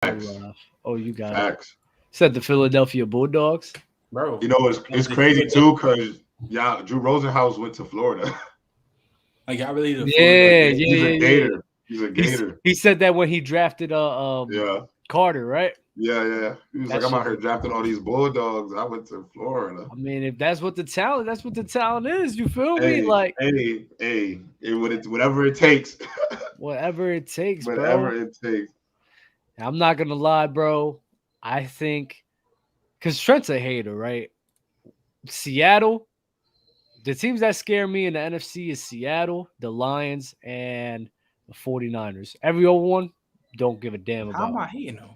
Facts. Oh, you got it. Facts. Said the Philadelphia Bulldogs. Bro, You know, it's crazy too because Drew Rosenhaus went to Florida. like I really He's a Gator. He's a Gator. He said that when he drafted Yeah. Carter, right? Yeah. He was like, I'm out here drafting all these Bulldogs. I went to Florida. I mean, if that's what the talent is. You feel me? Like, whatever it takes. Whatever it takes, bro. Whatever it takes. I'm not gonna lie, bro. I think because Trent's a hater, right? Seattle, the teams that scare me in the NFC is Seattle, the Lions, and the 49ers. Every other one, don't give a damn about. How am I hating though?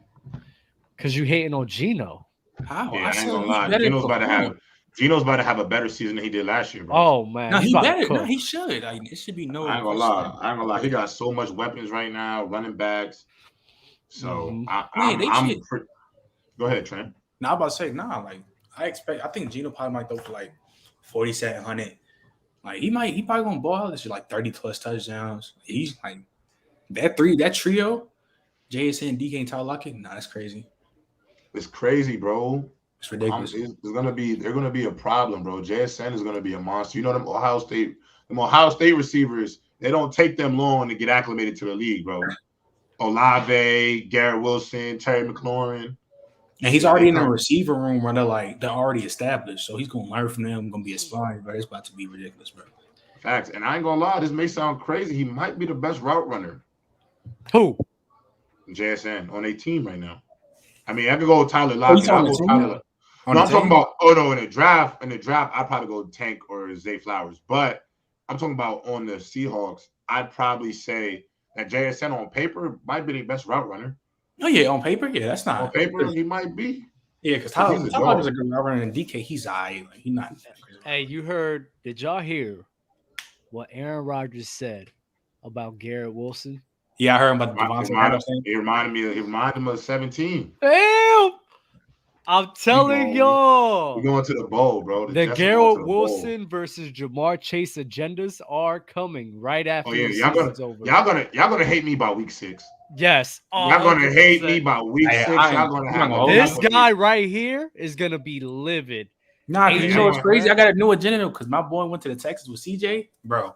Because you hating on Geno. How? Yeah, I ain't gonna lie. Geno's about to have a better season than he did last year, bro. Oh man, no, he better. No, he should. Like, it should be no. I ain't gonna lie. He got so much weapons right now, running backs. So go ahead, Trent. Now I'm about to say, like I think Geno probably might throw for like 4,700. Like he probably gonna ball out this year, like 30 plus touchdowns. He's like that trio, JSN, DK, and Tyler Lockett. Nah, that's crazy. It's crazy, bro. It's ridiculous. They're gonna be a problem, bro. JSN is gonna be a monster. You know them Ohio State receivers. They don't take them long to get acclimated to the league, bro. Olave, Garrett Wilson, Terry McLaurin. And he's already in the receiver room where they're already established. So he's gonna learn from them, gonna be a sponge, but it's about to be ridiculous, bro. Facts. And I ain't gonna lie, this may sound crazy. He might be the best route runner. Who? JSN on a team right now. I mean, I could go with Tyler Lockett. I'm talking about in the draft. In the draft, I'd probably go Tank or Zay Flowers. But I'm talking about on the Seahawks, I'd probably say that JSN on paper might be the best route runner. Oh yeah, on paper, yeah, that's not on paper. He might be. Yeah, because Tyler's a good route runner, and DK, he's like he's not. Hey, you heard? Did y'all hear what Aaron Rodgers said about Garrett Wilson? Yeah, I heard about the Devontae. It reminded him of 17. Damn! I'm telling y'all. We're going to the bowl, bro. The Garrett Wilson versus Jamar Chase agendas are coming right after the season's over. Y'all gonna hate me by week 6. Yes. Y'all gonna hate me by week 6. Y'all gonna have this guy right here is gonna be livid. Nah, you know what's crazy? I got a new agenda because my boy went to the Texas with CJ. Bro,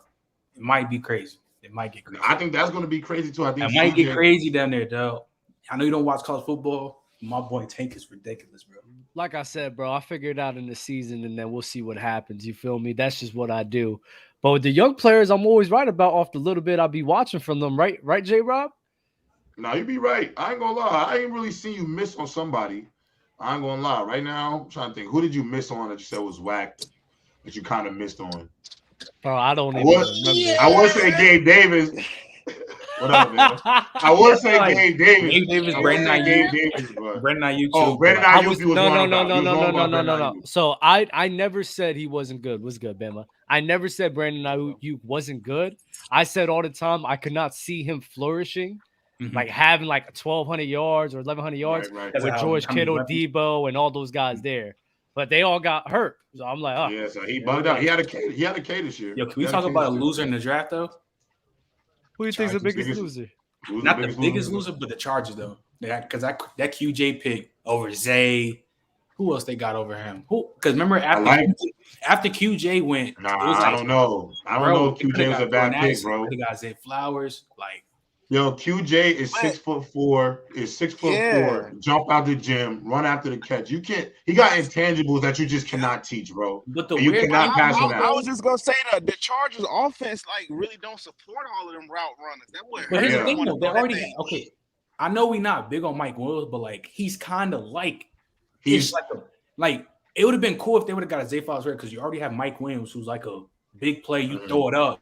it might be crazy. It might get crazy. I think that's gonna be crazy too. I think it might get crazy down there, though. I know you don't watch college football. My boy Tank is ridiculous, bro. Like I said, bro, I figured out in the season, and then we'll see what happens. You feel me? That's just what I do. But with the young players, I'm always right about off the little bit I'll be watching from them, right? Right, J-Rob? No, you be right. I ain't gonna lie. I ain't really seen you miss on somebody. I ain't gonna lie. Right now, I'm trying to think. Who did you miss on that you said was whack that you kind of missed on? Bro, I don't even remember. I would say Gabe Davis. What up, man? I would say Gabe Davis. Gabe Davis, Brandon Ayuk. Brandon Ayuk. Oh, Brandon Ayuk was No. So I never said he wasn't good. What's good, Bama? I never said Brandon Ayuk wasn't good. I said all the time I could not see him flourishing, like having like 1,200 yards or 1,100 yards with George Kittle, Debo, and all those guys there. But they all got hurt. So I'm like, oh. Yeah, so he bugged out. He had a K this year. Yo, can we talk about a loser in the draft, though? Who do you think is the biggest loser? Not the biggest loser, but the Chargers, though. Because that QJ pick over Zay. Who else they got over him? Because remember, after QJ went. I don't know. I don't know if QJ was a bad pick, bro. They got Zay Flowers. Yo, QJ is 6'4", is 6'4", jump out the gym, run after the catch. You can't. He got intangibles that you just cannot teach, bro. But you cannot pass on that. I was just gonna say that the Chargers offense really don't support all of them route runners. That would. But here's the thing, though. They already okay. I know we're not big on Mike Williams, but he's kind of he's like it would have been cool if they would have got a Zay Flowers because you already have Mike Williams, who's like a big play. You throw it up,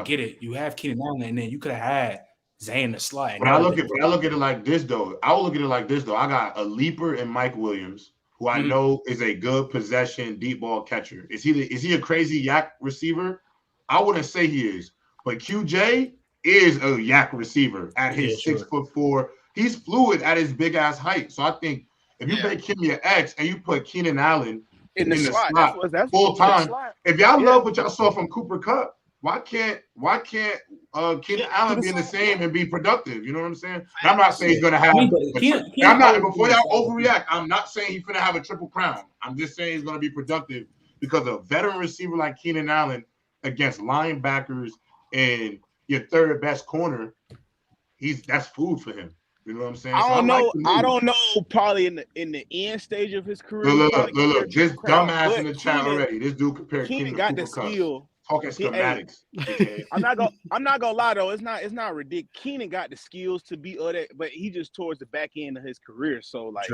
get it. You have Keenan Allen, and then you could have had Zay in the slot. But I look at it like this, though. I will look at it like this, though. I got a leaper in Mike Williams, who I know is a good possession deep ball catcher. Is he a crazy yak receiver? I wouldn't say he is, but QJ is a yak receiver at his 6'4". He's fluid at his big ass height. So I think if you make him your X and you put Keenan Allen in the slot full time, if y'all love what y'all saw from Cooper Kupp, why can't Keenan Allen be in the same and be productive? You know what I'm saying? And I'm not saying he's gonna have. I'm not before y'all overreact. I'm not saying he's gonna have a triple crown. I'm just saying he's gonna be productive because a veteran receiver like Keenan Allen against linebackers and your third best corner, that's food for him. You know what I'm saying? I don't know. Probably in the end stage of his career. Look. This dumbass in the chat already. This dude compared Keenan got the skill. Talking schematics. I'm not gonna lie though. It's not ridiculous. Keenan got the skills to be that, but he just towards the back end of his career. So like,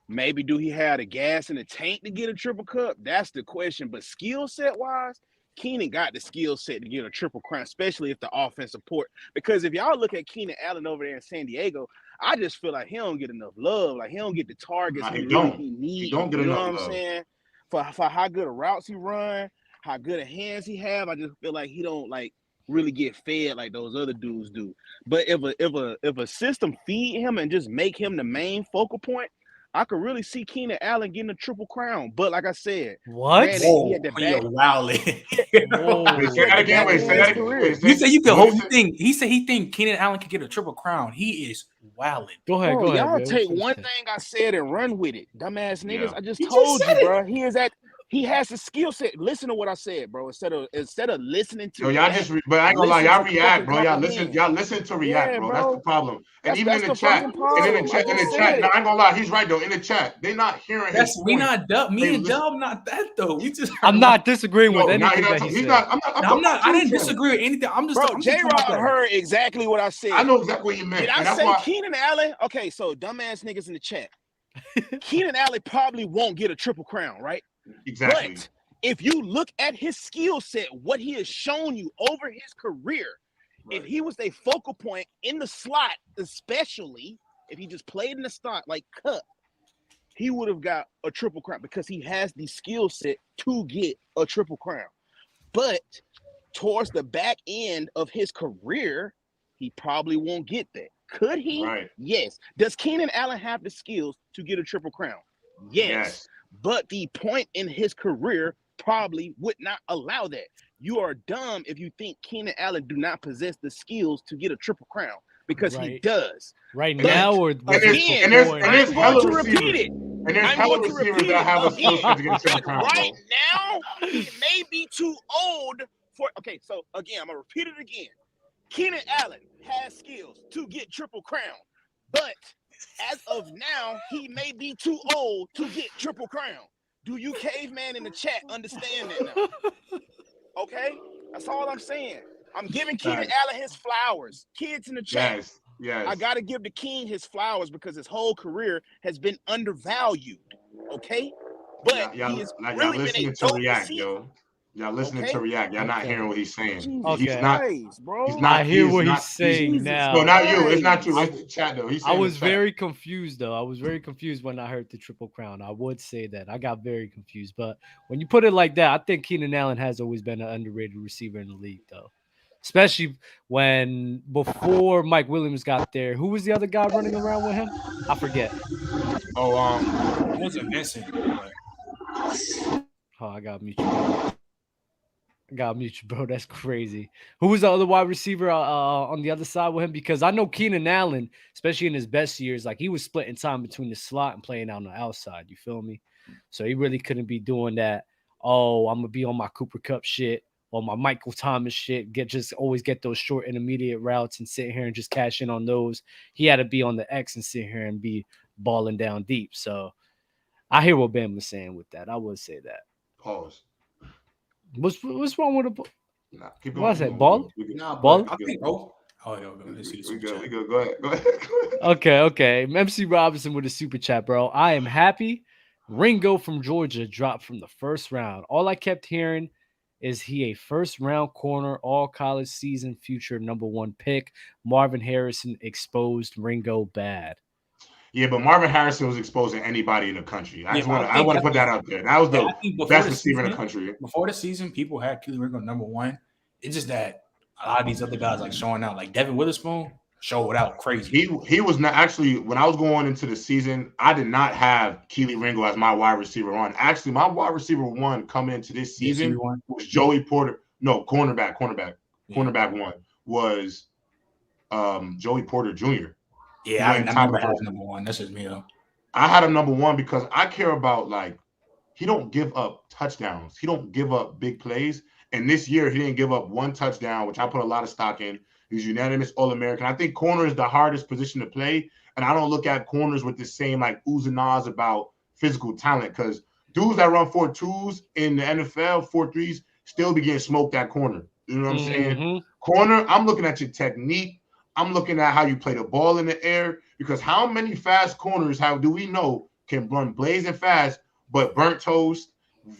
maybe do he have the gas in the tank to get a triple cup? That's the question. But skill set wise, Keenan got the skill set to get a triple crown, especially if the offense support. Because if y'all look at Keenan Allen over there in San Diego, I just feel like he don't get enough love. Like he don't get the targets he needs. He don't get enough love. You know what I'm saying? For how good of routes he run, how good of hands he have, I just feel like he don't like really get fed like those other dudes do. But if a system feed him and just make him the main focal point, I could really see Keenan Allen getting a triple crown. But like I said, what? Say that again. You say you can. He said he think Keenan Allen could get a triple crown. He is wilding. Go ahead. Y'all take one thing I said and run with it, dumbass niggas. Yeah. I just told you, bro. He has the skill set. Listen to what I said, bro. Instead of listening to y'all just but I ain't gonna lie, y'all react, bro. Y'all listen to react, bro. That's the problem. And even in the chat, no, I ain't gonna lie, he's right though. In the chat, they're not hearing his we not Dub. Me and Dub not that though. We just I'm not disagreeing with anything that he said. I'm not. I didn't disagree with anything. I'm just J-Rod heard exactly what I said. I know exactly what you meant. Did I say Keenan Allen? Okay, so dumbass niggas in the chat. Keenan Allen probably won't get a triple crown, right? Exactly. But if you look at his skill set, what he has shown you over his career, if he was a focal point in the slot, especially if he just played in the slot like Cup, he would have got a triple crown because he has the skill set to get a triple crown. But towards the back end of his career, he probably won't get that. Could he? Right. Yes. Does Keenan Allen have the skills to get a triple crown? Yes. But the point in his career probably would not allow that. You are dumb if you think Keenan Allen do not possess the skills to get a triple crown because he does. Right now, or again, I'm going to repeat it. And there's hella receivers that have a skill set to get a triple crown. Right now, he may be too old for. Okay, so again, I'm gonna repeat it again. Keenan Allen has skills to get triple crown, but as of now, he may be too old to get triple crown. Do you caveman in the chat understand that now? Okay? That's all I'm saying. I'm giving Keenan Allen his flowers. Kids in the chat. Yes. I got to give the king his flowers because his whole career has been undervalued. Okay? But he has really been a dope receiver. Y'all listening to react. Y'all not hearing what he's saying. Okay. He's not. I hear what he's saying now. No, not you. It's not you. It's the chat though. I was very confused though. I was very confused when I heard the triple crown. I would say that I got very confused. But when you put it like that, I think Keenan Allen has always been an underrated receiver in the league though. Especially when before Mike Williams got there. Who was the other guy running around with him? I forget. It wasn't Vincent. I got mute you. Bro. That's crazy. Who was the other wide receiver on the other side with him? Because I know Keenan Allen, especially in his best years, like he was splitting time between the slot and playing out on the outside. You feel me? So he really couldn't be doing that. Oh, I'm gonna be on my Cooper Kupp shit or my Michael Thomas shit. Always get those short intermediate routes and sit here and just cash in on those. He had to be on the X and sit here and be balling down deep. So I hear what Ben was saying with that. I would say that. Pause. What's wrong with the ball? Nah, keep going. What's that? Ball? Ball? I think. We go. Go ahead. Okay. MC Robinson with a super chat, bro. I am happy. Ringo from Georgia dropped from the first round. All I kept hearing is he a first round corner, all college season, future number 1 pick. Marvin Harrison exposed Ringo bad. Yeah, but Marvin Harrison was exposing anybody in the country. I want to put that out there. That was the best receiver in the country. Before the season, people had Keely Ringo number 1. It's just that a lot of these other guys like showing out, like Devin Witherspoon, showed out crazy. He was not actually when I was going into the season, I did not have Keely Ringo as my wide receiver 1. Actually, my wide receiver 1 coming into this season was Joey Porter No, cornerback one was Joey Porter Jr. Yeah, I never had number one. That's just me though. I had him number one because I care about he don't give up touchdowns. He don't give up big plays. And this year he didn't give up one touchdown, which I put a lot of stock in. He's unanimous All-American. I think corner is the hardest position to play. And I don't look at corners with the same oohs and ahs about physical talent because dudes that run 4.2s in the NFL, 4.3s, still be getting smoked at corner. You know what I'm saying? Corner, I'm looking at your technique. I'm looking at how you play the ball in the air because how many fast corners do we know can run blazing fast but burnt toast,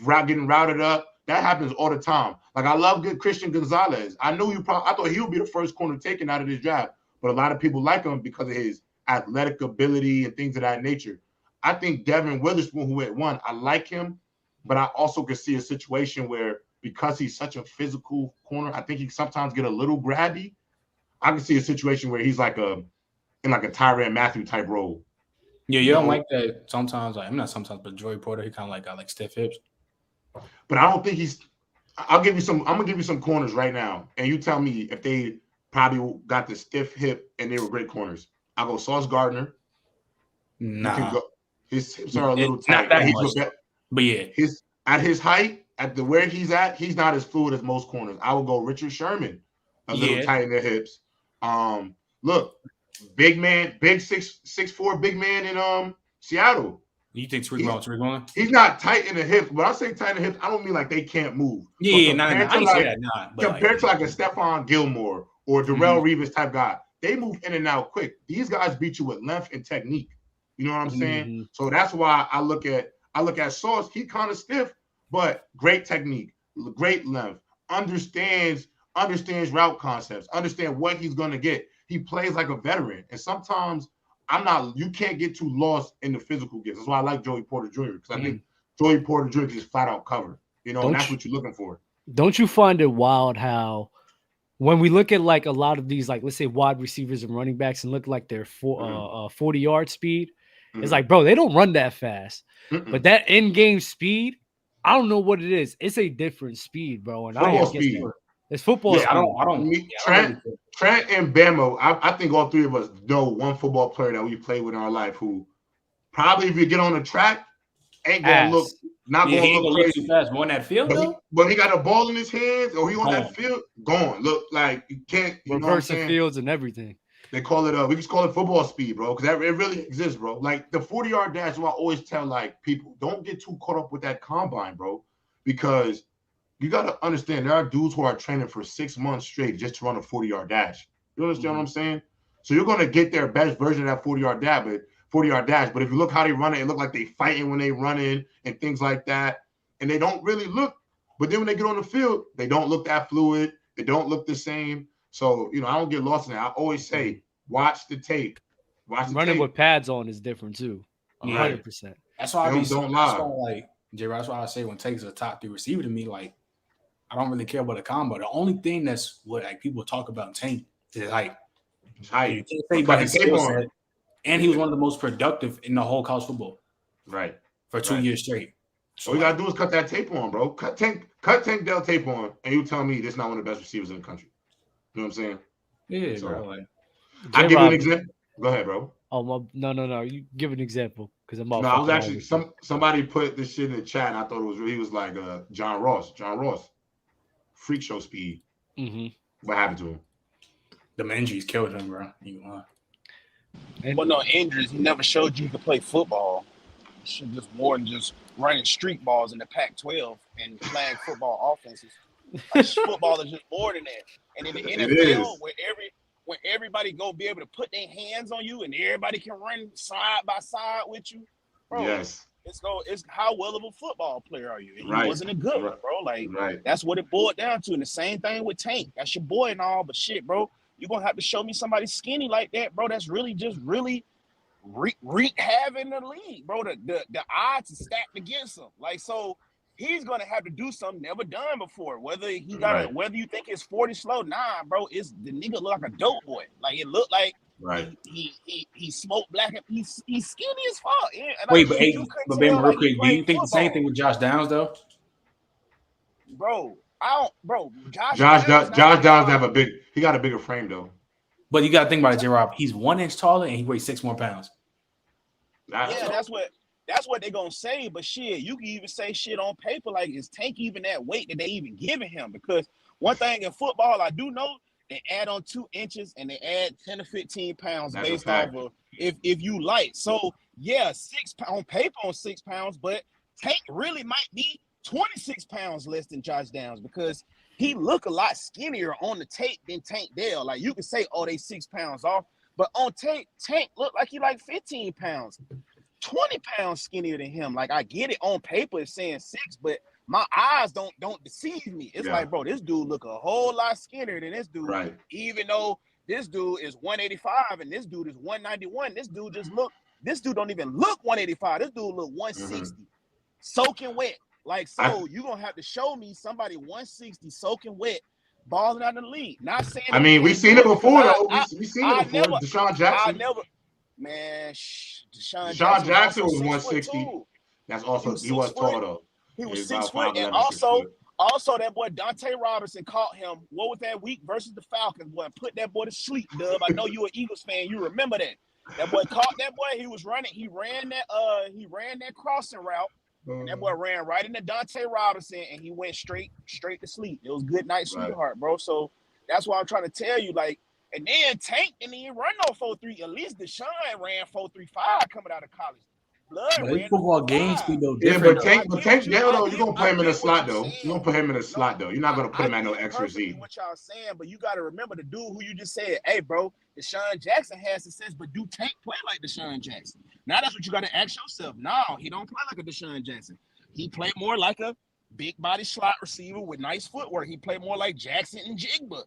getting routed up? That happens all the time. I love good Christian Gonzalez. I thought he would be the first corner taken out of this draft, but a lot of people like him because of his athletic ability and things of that nature. I think Devin Witherspoon, who went 1, I like him, but I also could see a situation where because he's such a physical corner, I think he sometimes get a little grabby. I can see a situation where he's in a Tyrann Mathieu type role. Yeah, you don't like that sometimes. I'm not sometimes, but Joey Porter, he kind of got stiff hips. But I don't think he's. I'm gonna give you some corners right now, and you tell me if they probably got the stiff hip and they were great corners. I'll go Sauce Gardner. Nah, his hips are a little tight. Not that much, but yeah, at his height, where he's at, he's not as fluid as most corners. I would go Richard Sherman, a little tight in the hips. Look, big man, big 6'4" big man in Seattle. You think Tariq Woolen? He's not tight in the hips. When I say tight in the hips, I don't mean they can't move. Yeah, I didn't say that. Compared to a Stephon Gilmore or Darrell Reeves type guy, they move in and out quick. These guys beat you with length and technique. You know what I'm saying? So that's why I look at Sauce. He kind of stiff, but great technique, great length, understands route concepts, understand what he's gonna get. He plays like a veteran, and sometimes you can't get too lost in the physical gifts. That's why I like Joey Porter Jr. because I think Joey Porter Jr. can just flat out cover. And that's what you're looking for. Don't you find it wild how when we look at a lot of these, let's say wide receivers and running backs and look like their 40-yard speed, it's bro, they don't run that fast. But that in-game speed, I don't know what it is. It's a different speed, bro. And football speed. It's football speed. Trent and Bamo, I think all three of us know one football player that we played with in our life who probably, if you get on the track, ain't gonna look crazy. Too fast. On that field, but he got a ball in his hands, or he on that field, gone. Look like you can't reversing fields and everything. They call it we just call it football speed, bro, because it really exists, bro. The 40-yard dash, I always tell people, don't get too caught up with that combine, bro, because you got to understand there are dudes who are training for 6 months straight just to run a 40-yard dash. You understand what I'm saying? So you're going to get their best version of that 40-yard dash. But if you look how they run it look like they fighting when they running and things like that. And they don't really look. But then when they get on the field, they don't look that fluid. They don't look the same. So, I don't get lost in that. I always say, watch the tape. Running with pads on is different too. 100%. That's why that's why I say when Take's a top 3 receiver to me, I don't really care about the combo. The only thing that's what people talk about in Tank is height. You can't say about his skill set. And he was one of the most productive in the whole college football. Right. For 2 years straight. So all you gotta do is cut that tape on, bro. Cut Tank Dell tape on, and you tell me this is not one of the best receivers in the country. You know what I'm saying? Yeah, so, bro. I'll give you an example. Go ahead, bro. Oh, no. You give an example because I'm all. No, I was actually somebody put this shit in the chat, and I thought it was he was like John Ross. Freak show speed. What happened to him? The injuries killed him, bro. Well, no injuries. He never showed you could play football. Should just more than just running street balls in the Pac-12 and flag football offenses. Football is just more than that. And in the NFL, where everybody go be able to put their hands on you and everybody can run side by side with you, bro. Yes. It's how well of a football player are you? And he wasn't a good one, bro. That's what it boiled down to. And the same thing with Tank. That's your boy and all, but shit, bro, you're gonna have to show me somebody skinny like that, bro. That's really just wreak havoc in the league, bro. The odds are stacked against him. So he's gonna have to do something never done before. Whether you think it's 40 slow, nah, bro. It's the nigga look like a dope boy. It looked like he smoked black and he's skinny as fuck. Yeah, but Ben, real quick, do you think the same thing with Josh Downs though? Bro, I don't, bro. Josh Downs have a big. He got a bigger frame though. But you got to think about it, J-Rob. He's 1 inch taller and he weighs 6 more pounds. That's what they're gonna say. But shit, you can even say shit on paper like is Tank even that weight that they even giving him? Because one thing in football I do know, they add on 2 inches and they add 10 to 15 pounds based off of if you light. So yeah, 6 on paper on 6 pounds, but Tank really might be 26 pounds less than Josh Downs because he look a lot skinnier on the tape than Tank Dell. Like you can say, oh, they 6 pounds off, but on tape, Tank look like he like 15 pounds, 20 pounds skinnier than him. Like I get it on paper, it's saying 6, but my eyes don't deceive me. It's like, bro, this dude look a whole lot skinnier than this dude. Right. Even though this dude is 185 and this dude is 191. This dude don't even look 185. This dude look 160, soaking wet. Like, so you're going to have to show me somebody 160 soaking wet, balling out of the league. Not saying. I mean, we've seen it before, though. We've seen it before. Deshaun Jackson. Deshaun Jackson was 160. That's also, he was tall, though. He was 6 foot. And also that boy Dante Robinson caught him. What was that week versus the Falcons? Boy, put that boy to sleep, Dub. I know you an Eagles fan. You remember that. That boy caught that boy. He was running. He ran that crossing route. And that boy ran right into Dante Robinson, and he went straight to sleep. It was good night, sweetheart, bro. So that's why I'm trying to tell you, like, and then Tank didn't even run no 4.3. At least Deshaun ran 4.35 coming out of college. Football game speed though. Yeah, but Tank Dell though, you're gonna play him in a slot though. You're gonna put him in a slot though. You're not gonna put him at no extra Z. What y'all saying, but you gotta remember the dude who you just said, hey, bro, Deshaun Jackson has success, but do Tank play like Deshaun Jackson? Now that's what you gotta ask yourself. No, he don't play like a Deshaun Jackson. He played more like a big body slot receiver with nice footwork. He played more like Jackson and Jigba.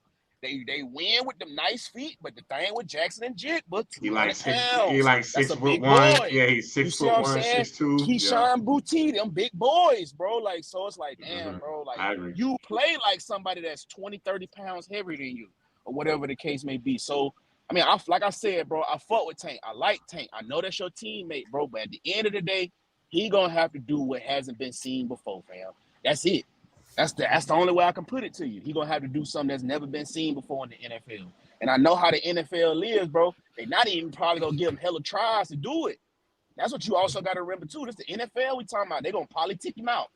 They win with them nice feet, but the thing with Jackson and Jigba, he like 6'1". Yeah, he's 6'1", 6'2". Keyshawn Boutte, them big boys, bro. Like, so it's like, damn, bro. Like, you play like somebody that's 20, 30 pounds heavier than you, or whatever the case may be. So, I mean, like I said, bro, I fought with Tank. I like Tank. I know that's your teammate, bro. But at the end of the day, he gonna have to do what hasn't been seen before, fam. That's it. That's the only way I can put it to you. He gonna have to do something that's never been seen before in the NFL. And I know how the NFL lives, bro. They not even probably gonna give him hella tries to do it. That's what you also got to remember too. This the NFL we talking about. They gonna probably tick him out.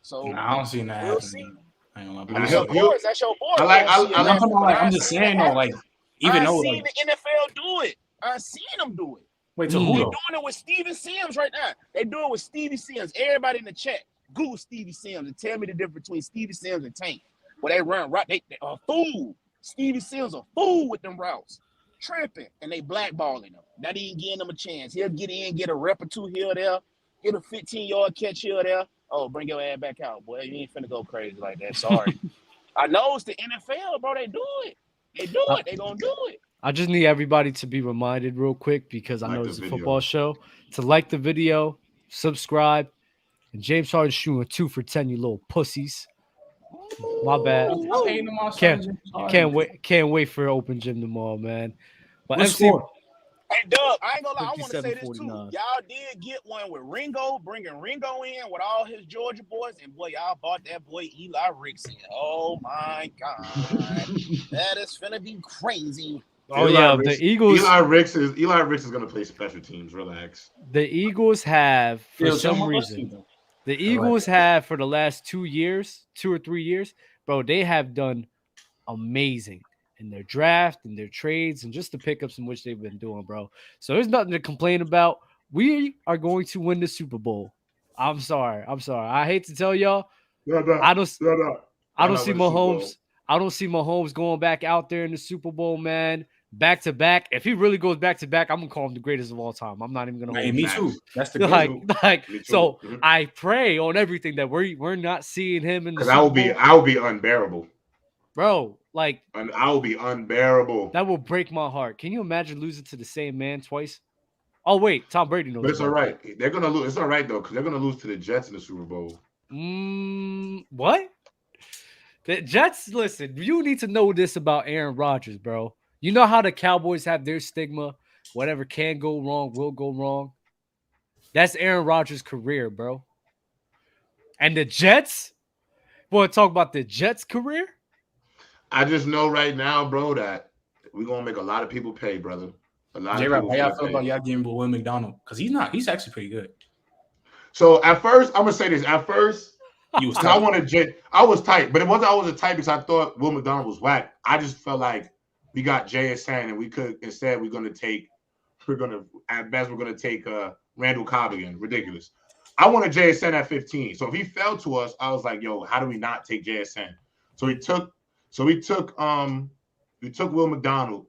So I don't see that. We'll see. I ain't gonna That's your boy. That's your boy. I'm just saying though, like even though seen the NFL do it. I seen them do it. Wait, so who? They're doing it with Steven Sims right now. They do it with Stevie Sims. Everybody in the chat, Google Stevie Sims and tell me the difference between Stevie Sims and Tank. Well, they run right. They a fool. Stevie Sims a fool with them routes, tripping, and they blackballing them. Not even giving them a chance. He'll get in, get a rep or two here or there, get a 15-yard catch here or there. Oh, bring your ass back out, boy. You ain't finna go crazy like that. Sorry. I know it's the NFL, bro. They do it. They do it. They gonna do it. I just need everybody to be reminded real quick because I know it's a football show to like the video, subscribe, and James Harden shooting a 2 for 10. You little pussies. My bad. Can't wait for open gym tomorrow, man. But What's MC, hey, Doug, I ain't gonna lie. I want to say this too. 57-49. Y'all did get one with Ringo, bringing Ringo in with all his Georgia boys, and boy, y'all bought that boy Eli Ricks in. Oh my God, that is finna be crazy. Oh yeah, the Eagles. Eli Ricks is gonna play special teams. Relax. The Eagles have for some reason. The Eagles have for the last 2 or 3 years, bro. They have done amazing in their draft and their trades and just the pickups in which they've been doing, bro. So there's nothing to complain about. We are going to win the Super Bowl. I'm sorry. I hate to tell y'all. I don't see Mahomes. I don't see Mahomes going back out there in the Super Bowl, man. Back to back. If he really goes back to back, I'm gonna call him the greatest of all time. I'm not even gonna. Hey, me too. That's the like. So I pray on everything that we're not seeing him in the. Because I will be unbearable, bro. Like, and I will be unbearable. That will break my heart. Can you imagine losing to the same man twice? Oh wait, Tom Brady knows. But it's all right. They're gonna lose. It's all right though, because they're gonna lose to the Jets in the Super Bowl. What? The Jets. Listen, you need to know this about Aaron Rodgers, bro. You know how the Cowboys have their stigma. Whatever can go wrong will go wrong. That's Aaron Rodgers' career, bro. And the Jets, Boy, talk about the Jets' career. I just know right now, bro, that we're gonna make a lot of people pay, brother. A lot of J-Rock, people how y'all feel pay. about y'all getting Will McDonald? Because he's actually pretty good. So at first, I'm gonna say this. At first, You was I was tight, but it wasn't I was a tight because I thought Will McDonald was whack. I just felt like we got JSN and we're gonna take Randall Cobb again. Ridiculous. I wanted JSN at 15. So if he fell to us, I was like, yo, how do we not take JSN? So we took Will McDonald.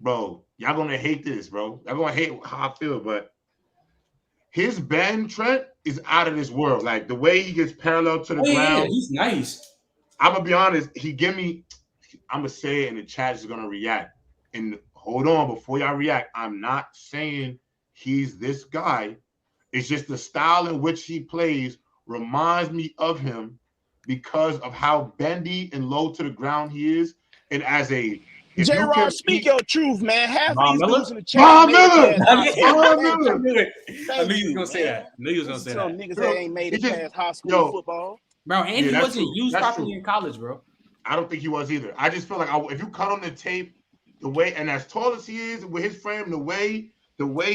Bro, y'all gonna hate this, bro. Y'all gonna hate how I feel, but his bend, Trent, is out of this world. Like the way he gets parallel to the ground. Yeah, he's nice. I'm gonna be honest. I'm gonna say it, and the chat is gonna react. And hold on, before y'all react, I'm not saying he's this guy. It's just the style in which he plays reminds me of him because of how bendy and low to the ground he is. And as a J-Rock, speak your truth, man. Half Von these Miller? dudes in the chat. Von Miller! I knew you was gonna say that. Niggas that ain't made it past high school football. Bro, and he wasn't used properly in college, bro. I don't think he was either. I just feel like if you cut on the tape, the way and as tall as he is with his frame, the way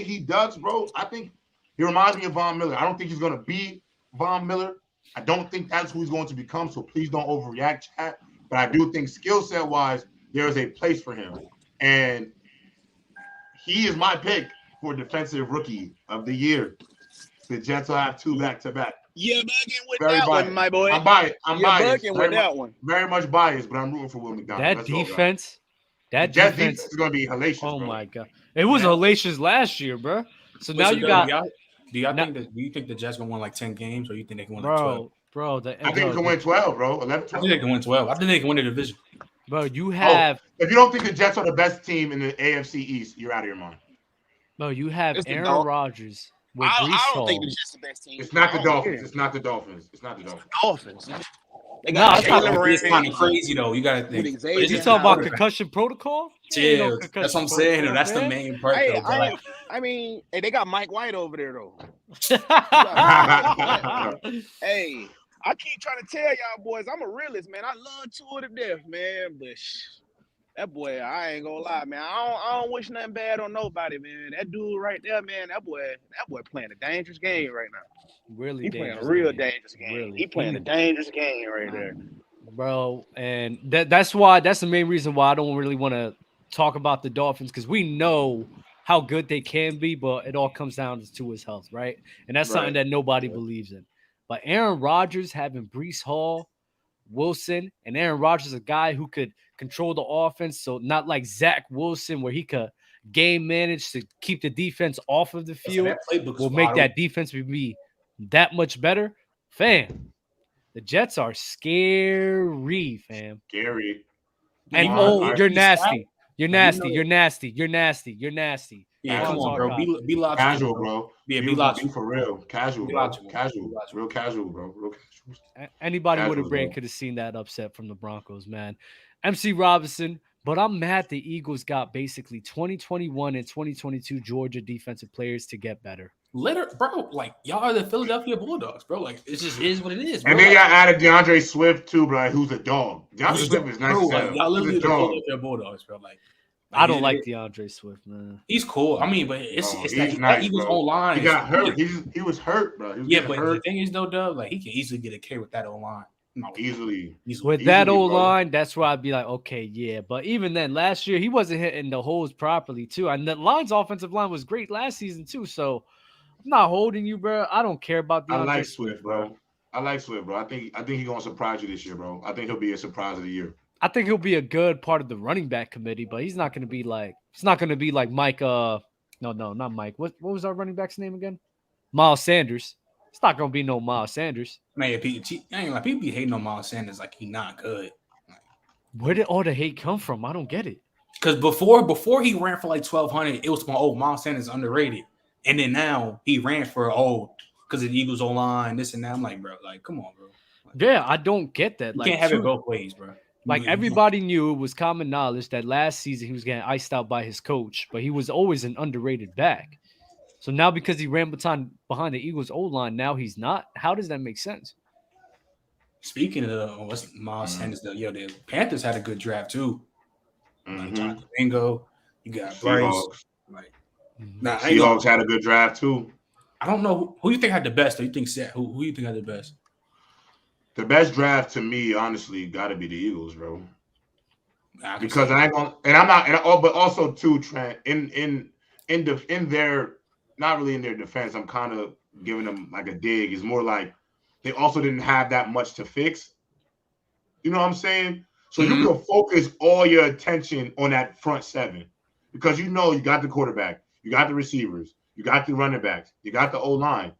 he does, bro, I think he reminds me of Von Miller. I don't think he's gonna be Von Miller. I don't think that's who he's going to become. So please don't overreact, chat. But I do think skill set wise, there is a place for him, and he is my pick for defensive rookie of the year. The Jets will have 2 back-to-back. You're bugging with that one, my boy. I'm biased. Bugging with that one. Very much biased, but I'm rooting for Will McDonald. That defense is going to be hellacious. Oh bro. my god, it was hellacious last year, bro. So now you got. Do you think the Jets gonna win like 10 games, or you think they can win like 12? Bro, I think they can win 12, bro. 11, 12. I think they can win 12. I think they can win the division. Bro, you have. If you don't think the Jets are the best team in the AFC East, you're out of your mind. Bro, you have Aaron Rodgers with Brees I Hall. don't think the Jets the best team. It's not the Dolphins. It's not the Dolphins. Dolphins. They got it's kind of crazy though. You gotta think. You talking about concussion protocol? Yeah, that's what I'm saying. Though. That's the main part. I mean, they got Mike White over there though. Hey, I keep trying to tell y'all boys, I'm a realist, man. I love Tua to death, man. But that boy, I ain't gonna lie, man. I don't wish nothing bad on nobody, man. That dude right there, man. That boy playing a dangerous game right now. Really, he playing a real dangerous game. Really. He playing a dangerous game right there, bro. And that's the main reason why I don't really want to talk about the Dolphins, because we know how good they can be, but it all comes down to his health, right? And that's something that nobody believes in. But Aaron Rodgers having Brees Hall, Wilson, and Aaron Rodgers, a guy who could control the offense, so not like Zach Wilson where he could game manage to keep the defense off of the field, will make that defense be that much better. Fam, the Jets are scary, fam. Scary. And you're nasty. You're nasty. You're nasty. You're nasty. You're nasty. Yeah, come on, bro. Be logical. Casual, bro. Yeah, be logical. For real. Casual, bro. Casual. Real casual, bro. Real casual. Anybody with a brain could have seen that upset from the Broncos, man. MC Robinson, but I'm mad the Eagles got basically 2021 and 2022 Georgia defensive players to get better. Bro, like y'all are the Philadelphia Bulldogs, bro. Like it just is what it is, bro. And then y'all added DeAndre Swift too, bro. Who's a dog? DeAndre Swift is nice. Like, y'all literally the Philadelphia Bulldogs, bro. Like I don't like DeAndre Swift, man. He's cool. I mean, but it's that Eagles O-line. He got hurt. He was hurt, bro. The thing is, though, Dub, like he can easily get a carry with that O-line. Easily. With that O-line, that's where I'd be like, okay, yeah. But even then, last year he wasn't hitting the holes properly too, and the line's offensive line was great last season too. So I'm not holding you, bro. I don't care about DeAndre. I like Swift, bro. I think he's gonna surprise you this year, bro. I think he'll be a surprise of the year. I think he'll be a good part of the running back committee, but he's not going to be like Mike. No, not Mike. What was our running back's name again? Miles Sanders. It's not going to be no Miles Sanders. Man, people be hating on Miles Sanders like he's not good. Where did all the hate come from? I don't get it. Because before he ran for like 1,200, it was Miles Sanders is underrated, and then now he ran for because of the Eagles O-line, this and that. I'm like, bro, like come on, bro. Like, yeah, I don't get that. You can't have it both ways, bro. Like everybody knew, it was common knowledge that last season he was getting iced out by his coach, but he was always an underrated back. So now because he ran behind the Eagles O-line, now he's not. How does that make sense? Speaking of what's Miles Sanders, the Panthers had a good draft too. Like Jonathan Mingo, you got Bryce. Like, Seahawks had a good draft too. I don't know who you think had the best. Or you think who you think had the best? The best draft to me, honestly, got to be the Eagles, bro. Because I ain't gonna, and I'm not, but also too, Trent, in their, not really in their defense, I'm kind of giving them like a dig. It's more like they also didn't have that much to fix. You know what I'm saying? So you can focus all your attention on that front seven because you got the quarterback, you got the receivers, you got the running backs, you got the O-line.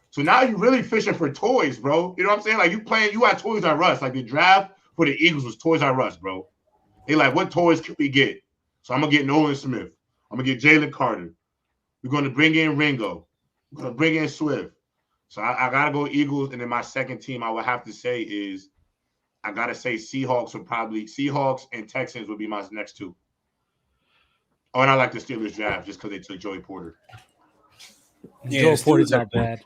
So now you're really fishing for toys, bro. You know what I'm saying? Like you had Toys R Us. Like the draft for the Eagles was Toys R Us, bro. They like, what toys can we get? So I'm gonna get Nolan Smith. I'm gonna get Jalen Carter. We're gonna bring in Ringo. We're gonna bring in Swift. So I gotta go Eagles, and then my second team I would have to say is I gotta say Seahawks and Texans would be my next two. Oh, and I like the Steelers draft just because they took Joey Porter. Yeah, Joey Porter's not bad.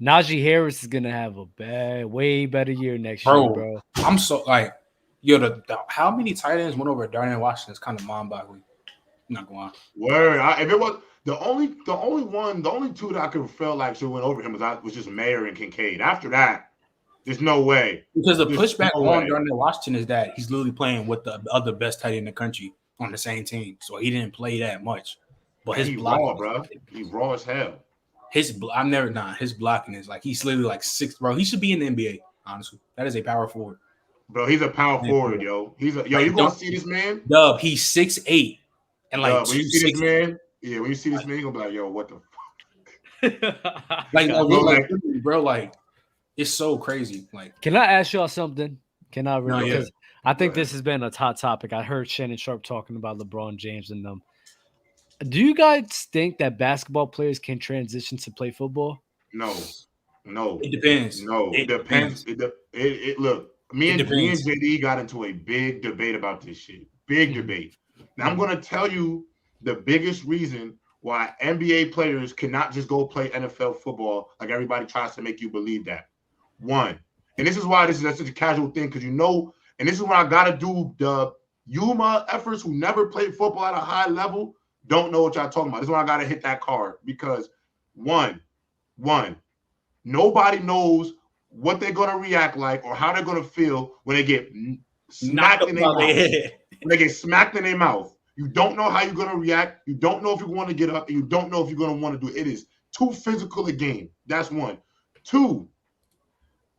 Najee Harris is gonna have a way better year next year, bro. I'm so like, how many tight ends went over Darnell Washington is kind of mind-boggling. I'm not going on. Word. If it was the only two that I could feel like should went over him was just Mayer and Kincaid. After that, there's no way. Because the pushback on Darnell Washington is that he's literally playing with the other best tight end in the country on the same team, so he didn't play that much. But his blocking, raw, bro. He's raw as hell. His blocking is like he's literally like 6, bro. He should be in the NBA. Honestly, that is a power forward. Bro, he's a power forward, yo. You gonna see this man? Dub, he's 6'8", and like when you see this man, when you see this man, you're gonna be like, yo, what the fuck? bro, like it's so crazy. Like, can I ask y'all something? Can I really? Because I think this has been a hot topic. I heard Shannon Sharp talking about LeBron James and them. Do you guys think that basketball players can transition to play football? No. It depends. No, it depends. Look, me and JD got into a big debate about this shit. Big debate. Now I'm gonna tell you the biggest reason why NBA players cannot just go play NFL football like everybody tries to make you believe that. One, and this is why that's such a casual thing, because and this is what I gotta do. The Yuma efforts who never played football at a high level don't know what y'all talking about. This is why I gotta hit that card, because one, nobody knows what they're gonna react like or how they're gonna feel when they get smacked in their mouth. When they get smacked in their mouth. You don't know how you're gonna react. You don't know if you want to get up, and you don't know if you're gonna want to do it. It is too physical a game. That's one. Two,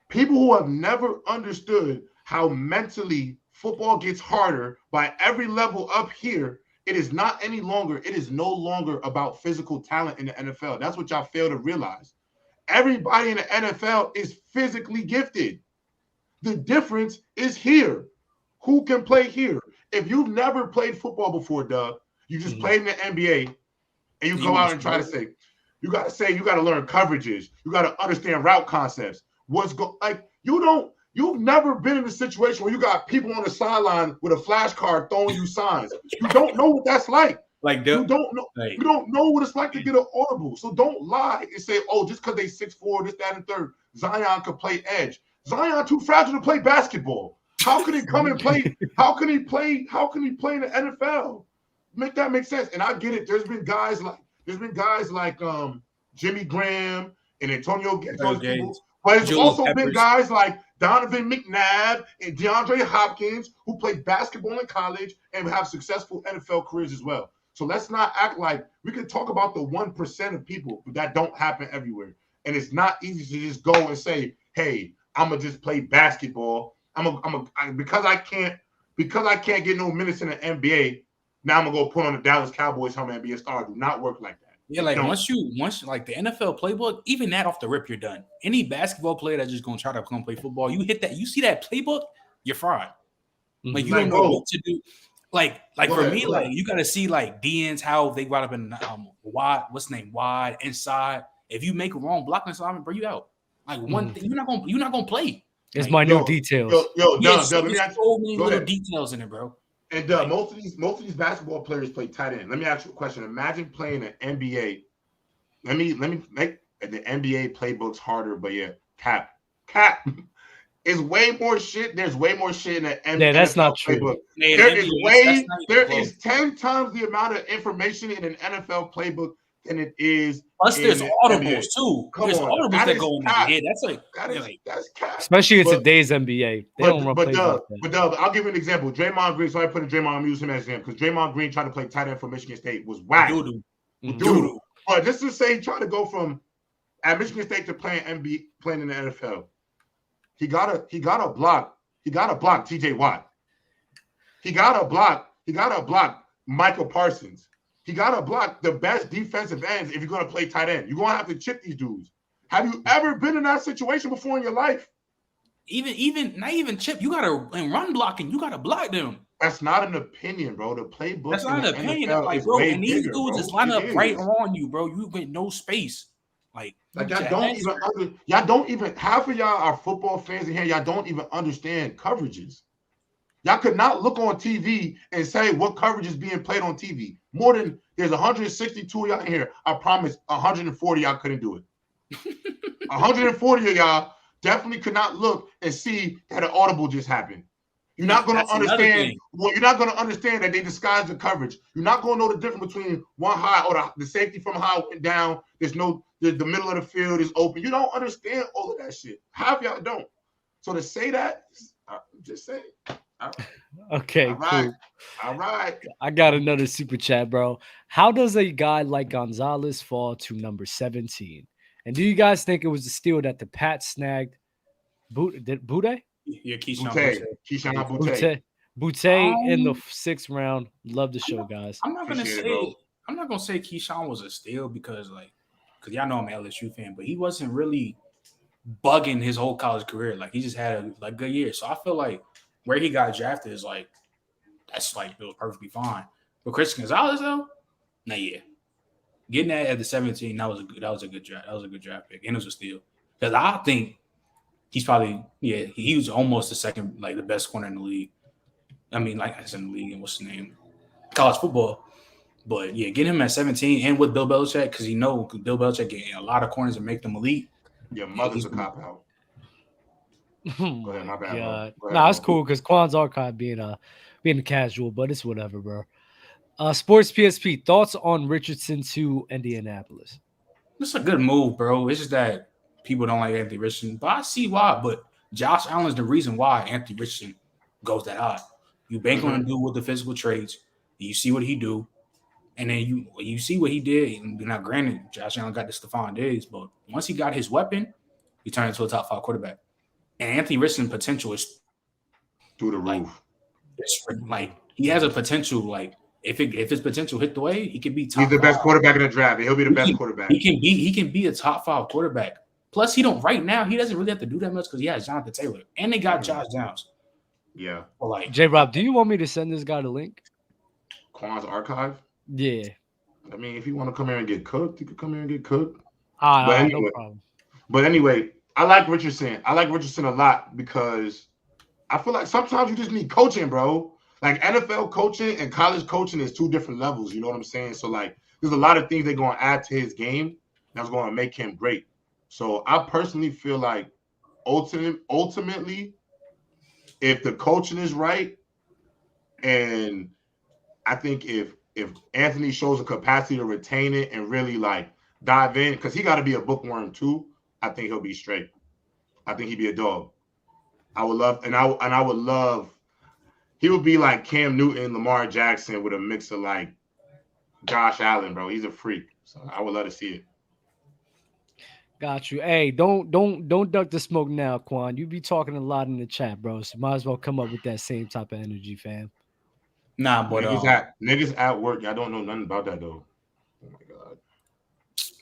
people who have never understood how mentally football gets harder by every level up here. It is no longer about physical talent in the NFL. That's what y'all fail to realize. Everybody in the NFL is physically gifted. The difference is here. Who can play here? If you've never played football before, Doug, you just played in the NBA, and you go out and try to say, you got to learn coverages. You got to understand route concepts. You've never been in a situation where you got people on the sideline with a flashcard throwing you signs. You don't know what that's like. You don't know what it's like to get an audible. So don't lie and say, oh, just because they 6'4", this, that, and third, Zion could play edge. Zion too fragile to play basketball. How can he come and play? How can he play in the NFL? Make that make sense. And I get it. There's been guys like Jimmy Graham and Antonio Gates. But there's also been guys like Donovan McNabb and DeAndre Hopkins who played basketball in college and have successful NFL careers as well. So let's not act like we can talk about the 1% of people, but that don't happen everywhere. And it's not easy to just go and say, hey, I'm gonna just play basketball. Because I can't get no minutes in the NBA. Now I'm gonna go put on the Dallas Cowboys helmet and be a star. Do not work like that. Yeah, like once like the NFL playbook, even that off the rip, you're done. Any basketball player that's just gonna try to come play football, you hit that, you see that playbook, you're fried. Like you don't know what to do. Like for me, like you gotta see like DNs how they got up in wide inside. If you make a wrong blocking assignment, bro, you out. Like one thing, you're not gonna play. It's minute details. Let me ask you. So many little details in it, bro. And most of these basketball players play tight end. Let me ask you a question. Imagine playing an NBA. Let me make the NBA playbooks harder, but yeah, cap. It's way more shit. There's way more shit in the Yeah, that's NFL not true. playbook. Yeah, There is 10 times the amount of information in an NFL playbook than it is. Plus, there's audibles NBA. too. Come there's on, audibles that go in there. Yeah, that's cap. Especially in today's NBA. They don't run plays like that. But Dub, I'll give you an example. Draymond Green, so I put in Draymond, I'm using him as an example because Draymond Green tried to play tight end for Michigan State was whack. Doo-doo. But just to say, he tried to go from at Michigan State to playing in the NFL. He got a block TJ Watt. He got a block Michael Parsons. He got to block the best defensive ends if you're going to play tight end. You're going to have to chip these dudes. Have you ever been in that situation before in your life? Not even chip. You got to run blocking. You got to block them. That's not an opinion, bro. The playbook. That's not an opinion. Like, bro, and these dudes just line up right on you, bro. You get no space. Like y'all don't even half of y'all are football fans in here. Y'all don't even understand coverages. Y'all could not look on TV and say what coverage is being played on TV. More than there's 162 of y'all in here. I promise 140 y'all couldn't do it. 140 of y'all definitely could not look and see that an audible just happened. You're not going to understand. Well, you're not going to understand that they disguised the coverage. You're not going to know the difference between one high or the safety from high went down. There's no the middle of the field is open. You don't understand all of that shit. Half y'all don't. So to say that, just say it. Okay, all right. cool. All right. I got another super chat, bro. How does a guy like Gonzalez fall to number 17? And do you guys think it was the steal that the Pats snagged? Bude? Yeah, Keyshawn Boutte. Boutte in the 6th round. Love the show, guys. I'm not gonna say Keyshawn was a steal because y'all know I'm an LSU fan, but he wasn't really bugging his whole college career. Like he just had a good year. So I feel like where he got drafted is it was perfectly fine. But Christian Gonzalez though, getting that at the 17, that was a good draft. That was a good draft pick, and it was a steal because I think he's probably he was almost the second the best corner in the league. I mean, like I said, in the league and what's the name, college football. But yeah, get him at 17 and with Bill Belichick because Bill Belichick getting a lot of corners and make them elite. Your mother's a cop out. Go ahead, my bad. Yeah, it's cool because Quan's archive being a casual, but it's whatever, bro. Sports PSP thoughts on Richardson to Indianapolis. It's a good move, bro. It's just that people don't like Anthony Richardson, but I see why. But Josh Allen's the reason why Anthony Richardson goes that high. You bank on him do with the physical traits. You see what he do, and then you see what he did. Now, granted, Josh Allen got the Stephon Diggs, but once he got his weapon, he turned into a top 5 quarterback. And Anthony Richardson's potential is through the roof. He has a potential. If his potential hit the way, he can be top. He's the best quarterback in the draft. He'll be the best quarterback. He can be a top 5 quarterback. Plus, he doesn't really have to do that much because he has Jonathan Taylor and they got Josh Downs. Yeah. J-Rob, do you want me to send this guy the link? Quan's archive? Yeah. I mean, if you want to come here and get cooked, you could come here and get cooked. No problem. But anyway, I like Richardson. I like Richardson a lot because I feel like sometimes you just need coaching, bro. Like NFL coaching and college coaching is 2 different levels. You know what I'm saying? So there's a lot of things they're going to add to his game that's going to make him great. So I personally feel like ultimately, if the coaching is right, and I think if Anthony shows a capacity to retain it and really dive in, because he got to be a bookworm too, I think he'll be straight. I think he'd be a dog. I would love. He would be like Cam Newton, Lamar Jackson with a mix of Josh Allen, bro. He's a freak. So I would love to see it. Got you. Hey, don't duck the smoke now, Quan. You be talking a lot in the chat, bro. So might as well come up with that same type of energy, fam. Nah, but niggas at work. Y'all don't know nothing about that though. Oh my god.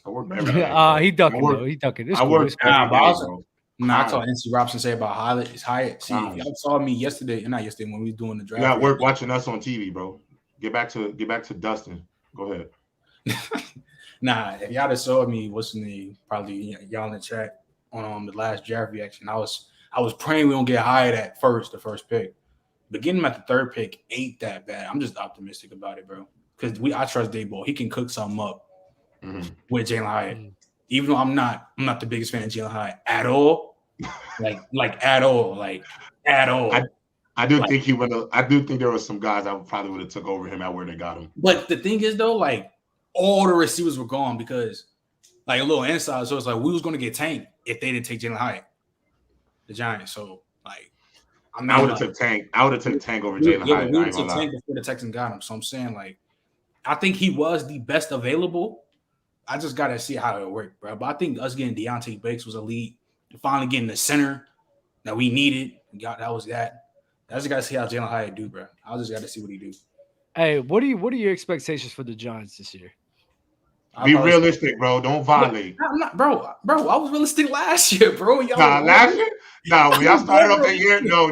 I work every day. He ducking though. He ducking. I work every day, I saw NC Robinson say about Hyatt. See, if y'all saw me not yesterday when we was doing the draft. You got work watching us on TV, bro. Get back to Dustin. Go ahead. Nah, if y'all have saw me, what's the name? Probably y'all in the chat on the last draft reaction. I was praying we don't get Hyatt at the first pick. But getting him at the 3rd pick ain't that bad. I'm just optimistic about it, bro. Because I trust Dayball. He can cook something up with Jalen Hyatt. Even though I'm not the biggest fan of Jalen Hyatt at all, like at all, like at all. I do think he would. I do think there were some guys I probably would have took over him at where they got him. But the thing is, though, like all the receivers were gone because, like a little inside, so it's like we was going to get tanked if they didn't take Jalen Hyatt, the Giants. So like, I would have took Tank. I would have took Tank over Jalen Hyatt. We would have took Tank before the Texans got him. So I'm saying, like, I think he was the best available. I just got to see how it worked, bro. But I think us getting Deontay Banks was elite. Finally getting the center that we needed. That was that. I just got to see how Jalen Hyatt do, bro. I just got to see what he do. Hey, what are your expectations for the Giants this year? Be realistic, bro. Don't violate. Bro, I was realistic last year, bro. Last year? No, when y'all started off the year, no.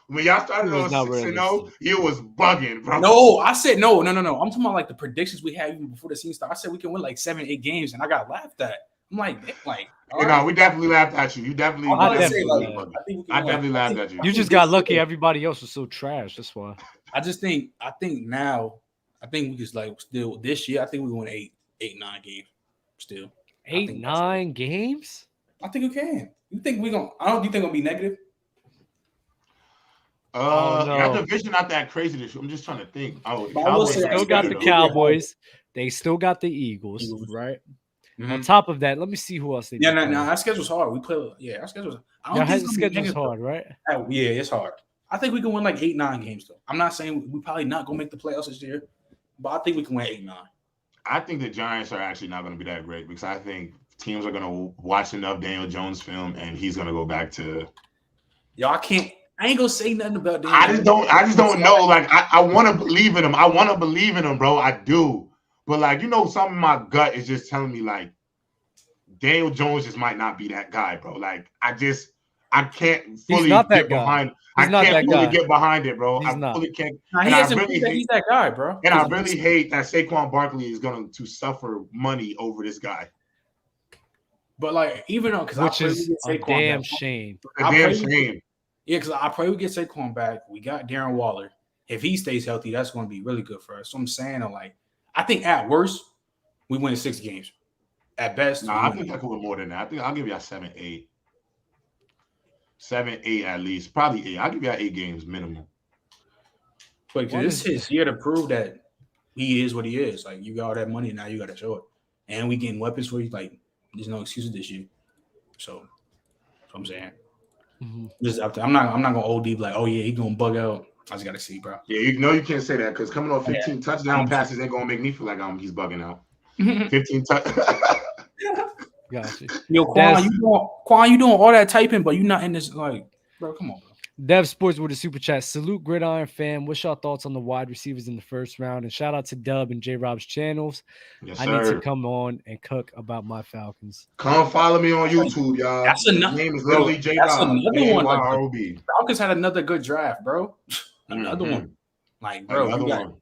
When y'all started off 6-0, you was bugging, bro. No, I said no. I'm talking about like the predictions we had even before the season started. I said we can win like 7-8 games, and I got laughed at. I'm like, we definitely laughed at you. You definitely, I definitely laughed at you. You just got lucky. Everybody else was so trash. That's why. I think now, we just like still this year. I think we won 8-9 games. Still 8-9 games. I think we can. You think we gonna? I don't. You think gonna be negative? Our division not that crazy this year. I'm just trying to think. Still got the Cowboys. They still got the Eagles, right? Mm-hmm. On top of that, let me see who else they. No. Our schedule's hard. We play. Yeah, our schedule's. Our schedule's hard, right? Yeah, it's hard. I think we can win like 8-9 games though. I'm not saying we probably not gonna make the playoffs this year, but I think we can win 8-9. I think the Giants are actually not going to be that great because I think teams are going to watch enough Daniel Jones film and he's going to go back to. Yo, I ain't gonna say nothing about that. I just don't know. Like I want to believe in him. I want to believe in him, bro. I do. But like something in my gut is just telling me like Daniel Jones just might not be that guy, bro. Like I can't fully get behind. I can't fully get behind it, bro. Fully can't. He's that guy, bro. And I really hate that Saquon Barkley is going to suffer money over this guy. But like, even though, which is a damn shame. A damn shame. Yeah, because I pray we get Saquon back. We got Darren Waller. If he stays healthy, that's going to be really good for us. So I'm saying, like, I think at worst we win 6 games. At best, I think I could win more than that. I think I'll give you a 7-8. 7-8 at least, probably 8. I'll give you 8 games minimum. But this is here to prove that he is what he is. Like you got all that money, now you got to show it, and we getting weapons for you. Like there's no excuses this year. So that's what I'm saying. Mm-hmm. I'm not gonna OD like, oh yeah, he gonna bug out. I just gotta see, bro. Yeah, you can't say that because coming off 15 touchdown passes ain't gonna make me feel like he's bugging out. 15 Gotcha. Yo, Quan, you doing all that typing, but you not in this like, bro. Come on, bro. Dev Sports with a super chat. Salute Gridiron fam. What's your thoughts on the wide receivers in the first round? And shout out to Dub and J Rob's channels. Yes, I need to come on and cook about my Falcons. Come follow me on YouTube, y'all. That's another name is literally J Rob. Another one. Like, Falcons had another good draft, bro. Another one. Like, bro,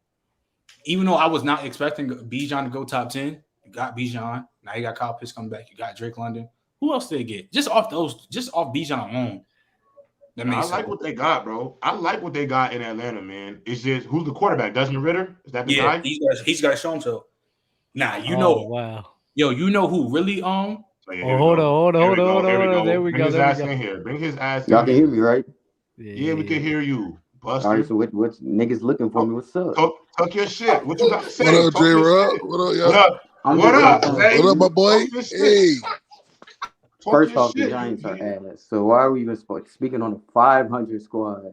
even though I was not expecting Bijan to go top 10, you got Bijan. Now you got Kyle Pitts coming back. You got Drake London. Who else did they get? Just off Bijan alone. I like what they got, bro. I like what they got in Atlanta, man. It's just who's the quarterback? Desmond Ridder? Is that the guy? He's got to show himself. Nah, wow. Yo, you know who really hold on. There we go. Bring his ass in here. Bring his ass. Y'all can hear me, right? Yeah, we can hear you. Buster. All right, so what niggas looking for me? What's up? Talk your shit. What you got to say? What up, J Rob? What up, y'all? What up? What up, my boy? Hey. First off, the Giants are ass. So why are we even speaking on a 500 squad?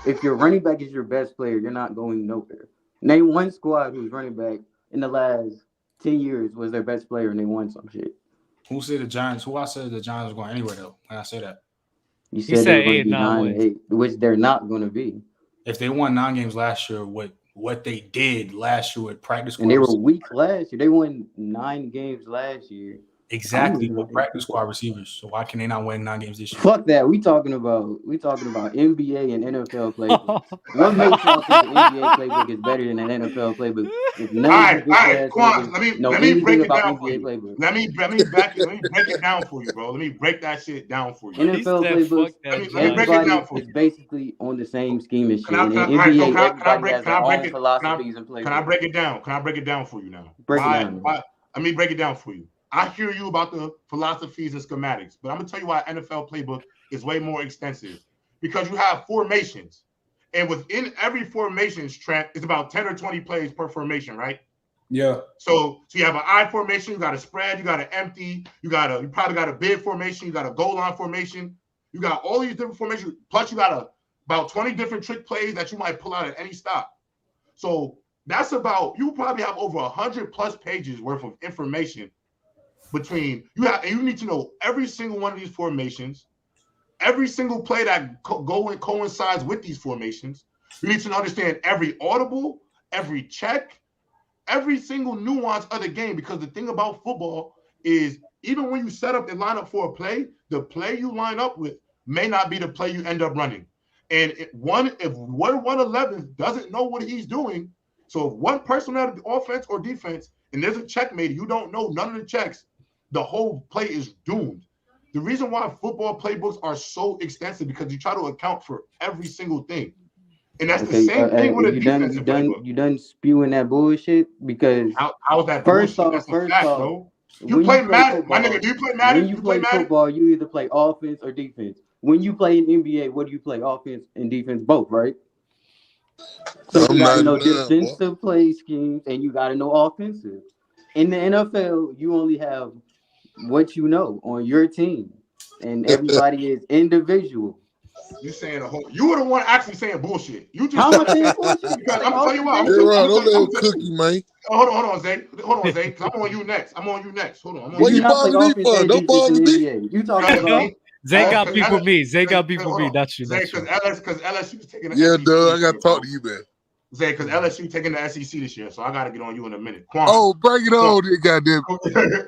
If your running back is your best player, you're not going nowhere. Name one squad whose running back in the last 10 years was their best player and they won some shit. Who said the Giants? Who I said the Giants were going anywhere though? When I say that, you said they were going to be 9-8, which they're not going to be. If they won 9 games last year, what they did last year with practice, and they were weak last year. They won 9 games last year. Exactly, with practice squad receivers. So why can they not win 9 games this year? Fuck that. We talking about NBA and NFL playbooks. What makes y'all think the NBA playbook is better than an NFL playbook? All right, Quan, let me break it down for you. Let me break it down for you, bro. Let me break that shit down for you. NFL playbooks, let me break it down for you. It's basically on the same scheme as shit. And in NBA, everybody has their own philosophies and playbooks. Can I break it down? Can I break it down for you now? Break it down. Let me break it down for you. I hear you about the philosophies and schematics, but I'm gonna tell you why NFL playbook is way more extensive. Because you have formations, and within every formation, Trent, it's about 10 or 20 plays per formation, right? Yeah. So you have an I formation, you got a spread, you got an empty, you probably got a big formation, you got a goal line formation, you got all these different formations, plus you got about 20 different trick plays that you might pull out at any stop. So that's you probably have over 100 plus pages worth of information between and you need to know every single one of these formations, every single play that coincides with these formations. You need to understand every audible, every check, every single nuance of the game, because the thing about football is even when you set up and line up for a play, the play you line up with may not be the play you end up running. And if 111 doesn't know what he's doing, so if one person on the offense or defense and there's a checkmate, you don't know none of the checks, the whole play is doomed. The reason why football playbooks are so extensive because you try to account for every single thing. And that's the same thing with a defensive playbook. You done spewing that bullshit? Because how is that first bullshit? That's a fact, bro. You play Madden, my nigga. Do you play Madden? When you play football, you either play offense or defense. When you play in NBA, what do you play? Offense and defense, both, right? So you gotta know defensive play schemes and you gotta know offensive. In the NFL, you only have what you know on your team, and everybody is individual. You saying you were the one actually saying bullshit. You just how much bullshit? Because I'm gonna tell you what. Don't cookie, man. Hold on, Zay. Hold on, Zay. Because I'm on you next. Hold on. What you bothering me for? Don't bother me. You talking about? Zay got beef with me. Zay got beef with me. That's you. Zay, because LSU was taking the yeah, SEC dude. I got to talk to you, man. Zay, because LSU taking the SEC this year, so I got to get on you in a minute. Bring it on, there, goddamn.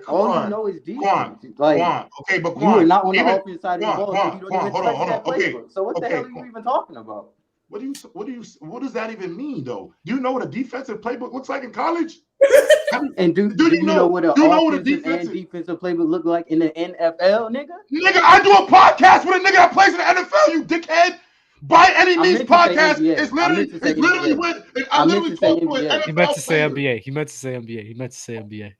All you know is defense. Quan. Okay, but Quan. You are not on the offense side of the ball. Quan, hold on. Okay. So what the hell are you even talking about? What does that even mean, though? Do you know what a defensive playbook looks like in college? And do you know what an offensive and defensive playbook look like in the NFL, nigga? Nigga, I do a podcast with a nigga that plays in the NFL, you dickhead. By any means, podcast is literally when I literally talk to an NFL. He meant to say NBA. He meant to say NBA.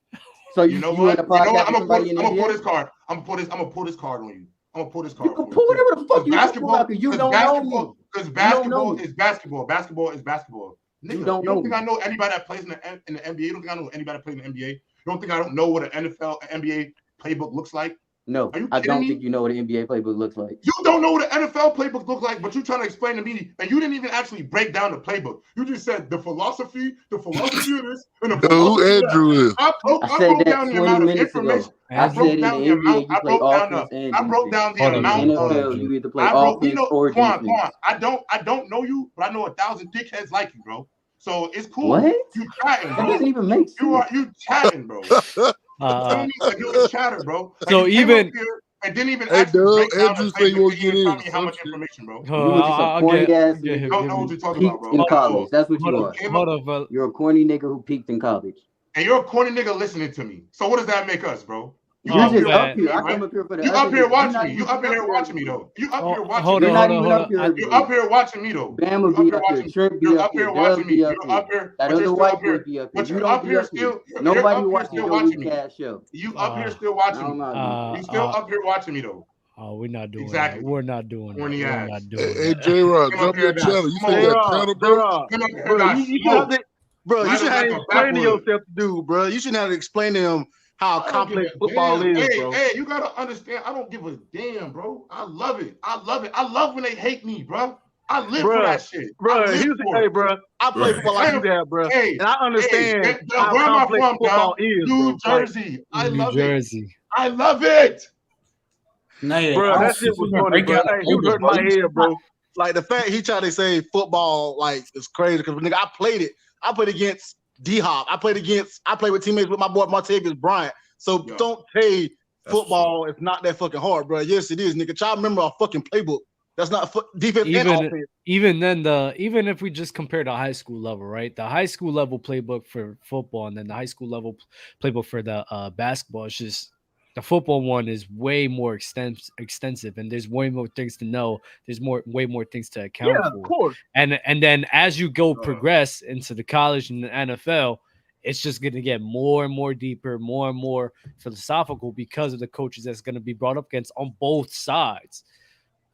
So you know what? I'm gonna pull this card. I'm gonna pull this card on you. I'm gonna pull this card. You can pull whatever the fuck you want. You don't know me. Because basketball is basketball. Basketball is basketball. Nigga, you don't know. Think I know anybody that plays in the NBA? You don't think I know anybody that plays in the NBA? You don't think I don't know what an NFL NBA playbook looks like? No, I don't think you know what an NBA playbook looks like. You don't know what an NFL playbook looks like, but you're trying to explain to me, and you didn't even actually break down the playbook. You just said the philosophy of this, and the philosophy of that. I broke down the amount of information. I broke down the amount. I broke down the amount of NFL. You either play offense or defense. I don't know you, but I know 1,000 dickheads like you, bro. So it's cool. What? You chatting, bro. That doesn't even make sense. You chatting, bro. You chatter, bro. Like so even and didn't even actually break down the playbook. You tell me how much information, bro. You were just a corny ass. Don't know what you're talking about, bro. In college, that's what you are. Hold on, you're a corny nigga who peaked in college. And you're a corny nigga listening to me. So what does that make us, bro? You're just up here. I come up here for the. You up here watching me. You up here watching me though. You up here watching me. Hold on. You're up here watching me though. Bam will be up here. Shrimp be up here. Watching me. You're up here. That other white boy be up here. But you're up here still. Nobody watching your cash show. You up here still watching me. You still up here watching me though. Oh, we're not doing exactly. That. We're not doing that. We're not doing Hey, J-Rod, jump your channel. You say that channel, bro? Bro, you should have to explain to yourself, dude, bro. You shouldn't have to explain to him how complex football is, bro. Hey, you gotta understand. I don't give a damn, bro. I love it. I love when they hate me, bro. I live for that shit. Bro, hey, bro. I play football like you that, bro. And I understand how complex football is, New Jersey. I love New Jersey. I love it. Bro, that shit was funny, bro. Hey, he was hurting my head, bro. Like the fact he tried to say football, like, is crazy because nigga, I played it. I played against D-Hop. I played with teammates with my boy Martavius Bryant. So don't say football is not that fucking hard, bro. Yes, it is, nigga. Try to remember our fucking playbook. That's not defense and offense. Even if we just compare the high school level, right? The high school level playbook for football and then the high school level playbook for the basketball, it's just the football one is way more extensive, and there's way more things to know. There's way more things to account for. Of course. And then as you go progress into the college and the NFL, it's just going to get more and more deeper, more and more philosophical because of the coaches that's going to be brought up against on both sides.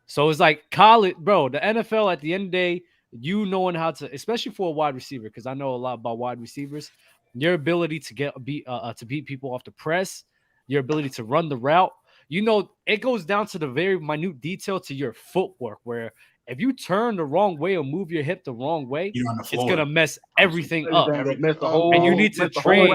So it's like college, bro, the NFL at the end of the day, you knowing how to, especially for a wide receiver, because I know a lot about wide receivers, your ability to beat people off the press, your ability to run the route, it goes down to the very minute detail to your footwork, where if you turn the wrong way or move your hip the wrong way, it's going to mess everything up. And you need to train.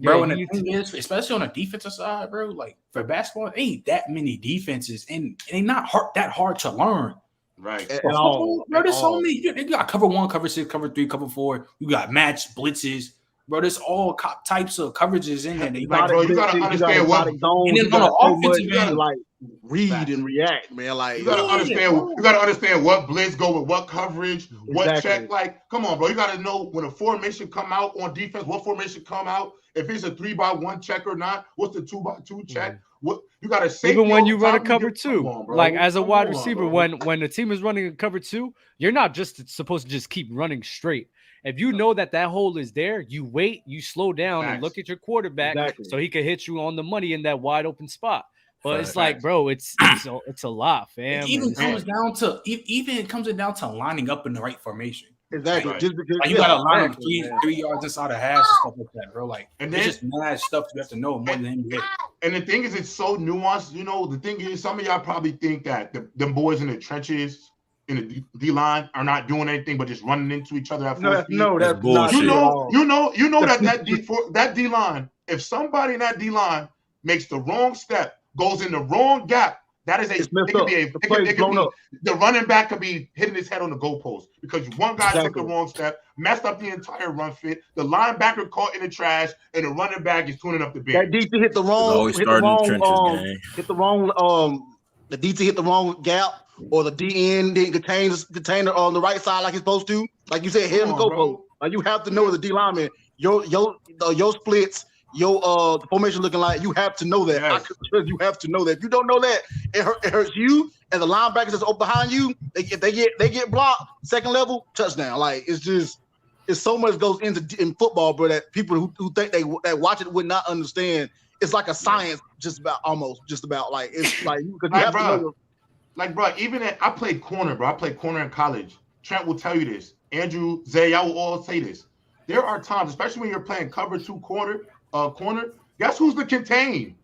Bro, and the thing is, especially on the defensive side, bro, like for basketball, ain't that many defenses, and it ain't not that hard to learn. Right. Bro, there's so many. You got cover 1, cover 6, cover 3, cover 4. You got match blitzes. Bro, there's all types of coverages in there. You gotta understand what. And then on the offensive end, like read and react, man. Like you gotta understand what blitz go with what coverage, what check. Like, come on, bro. You gotta know when a formation come out on defense, what formation come out. If it's a 3x1 check or not, what's the 2x2 check? What you gotta say? Even when you run a cover 2, like as a wide receiver, when the team is running a cover 2, you're not just supposed to just keep running straight. If you know that hole is there, you wait, you slow down and look at your quarterback so he can hit you on the money in that wide open spot. But it's like, bro, it's a lot, fam. It even comes down to lining up in the right formation. Exactly. Just because you gotta line up 3 yards inside the hash and stuff like that, bro. Like, and it's just mad stuff you have to know more than NBA. And the thing is, it's so nuanced. The thing is, some of y'all probably think that them boys in the trenches in the D line are not doing anything but just running into each other at full speed. No, that's bullshit. You know that D line. If somebody in that D line makes the wrong step, goes in the wrong gap, that is the running back could be hitting his head on the goalpost because one guy took the wrong step, messed up the entire run fit. The linebacker caught in the trash, and the running back is tuning up the bench. That DT hit the wrong gap, or the DN didn't contain on the right side like it's supposed to. Like you said, hit him the goalpost. Like you have to know the D lineman, your splits. The formation looking like, you have to know that. Yes. You have to know that. If you don't know that, it hurts you and the linebackers that's up behind you. They get blocked, second level touchdown. Like it's so much goes in football, bro, that people who think that watch it would not understand. It's like a science, just about like it's like because you have to know. Like, bro, I played corner, bro. I played corner in college. Trent will tell you this. Andrew, Zay, I will all say this. There are times, especially when you're playing cover 2 corner. Guess who's the contain?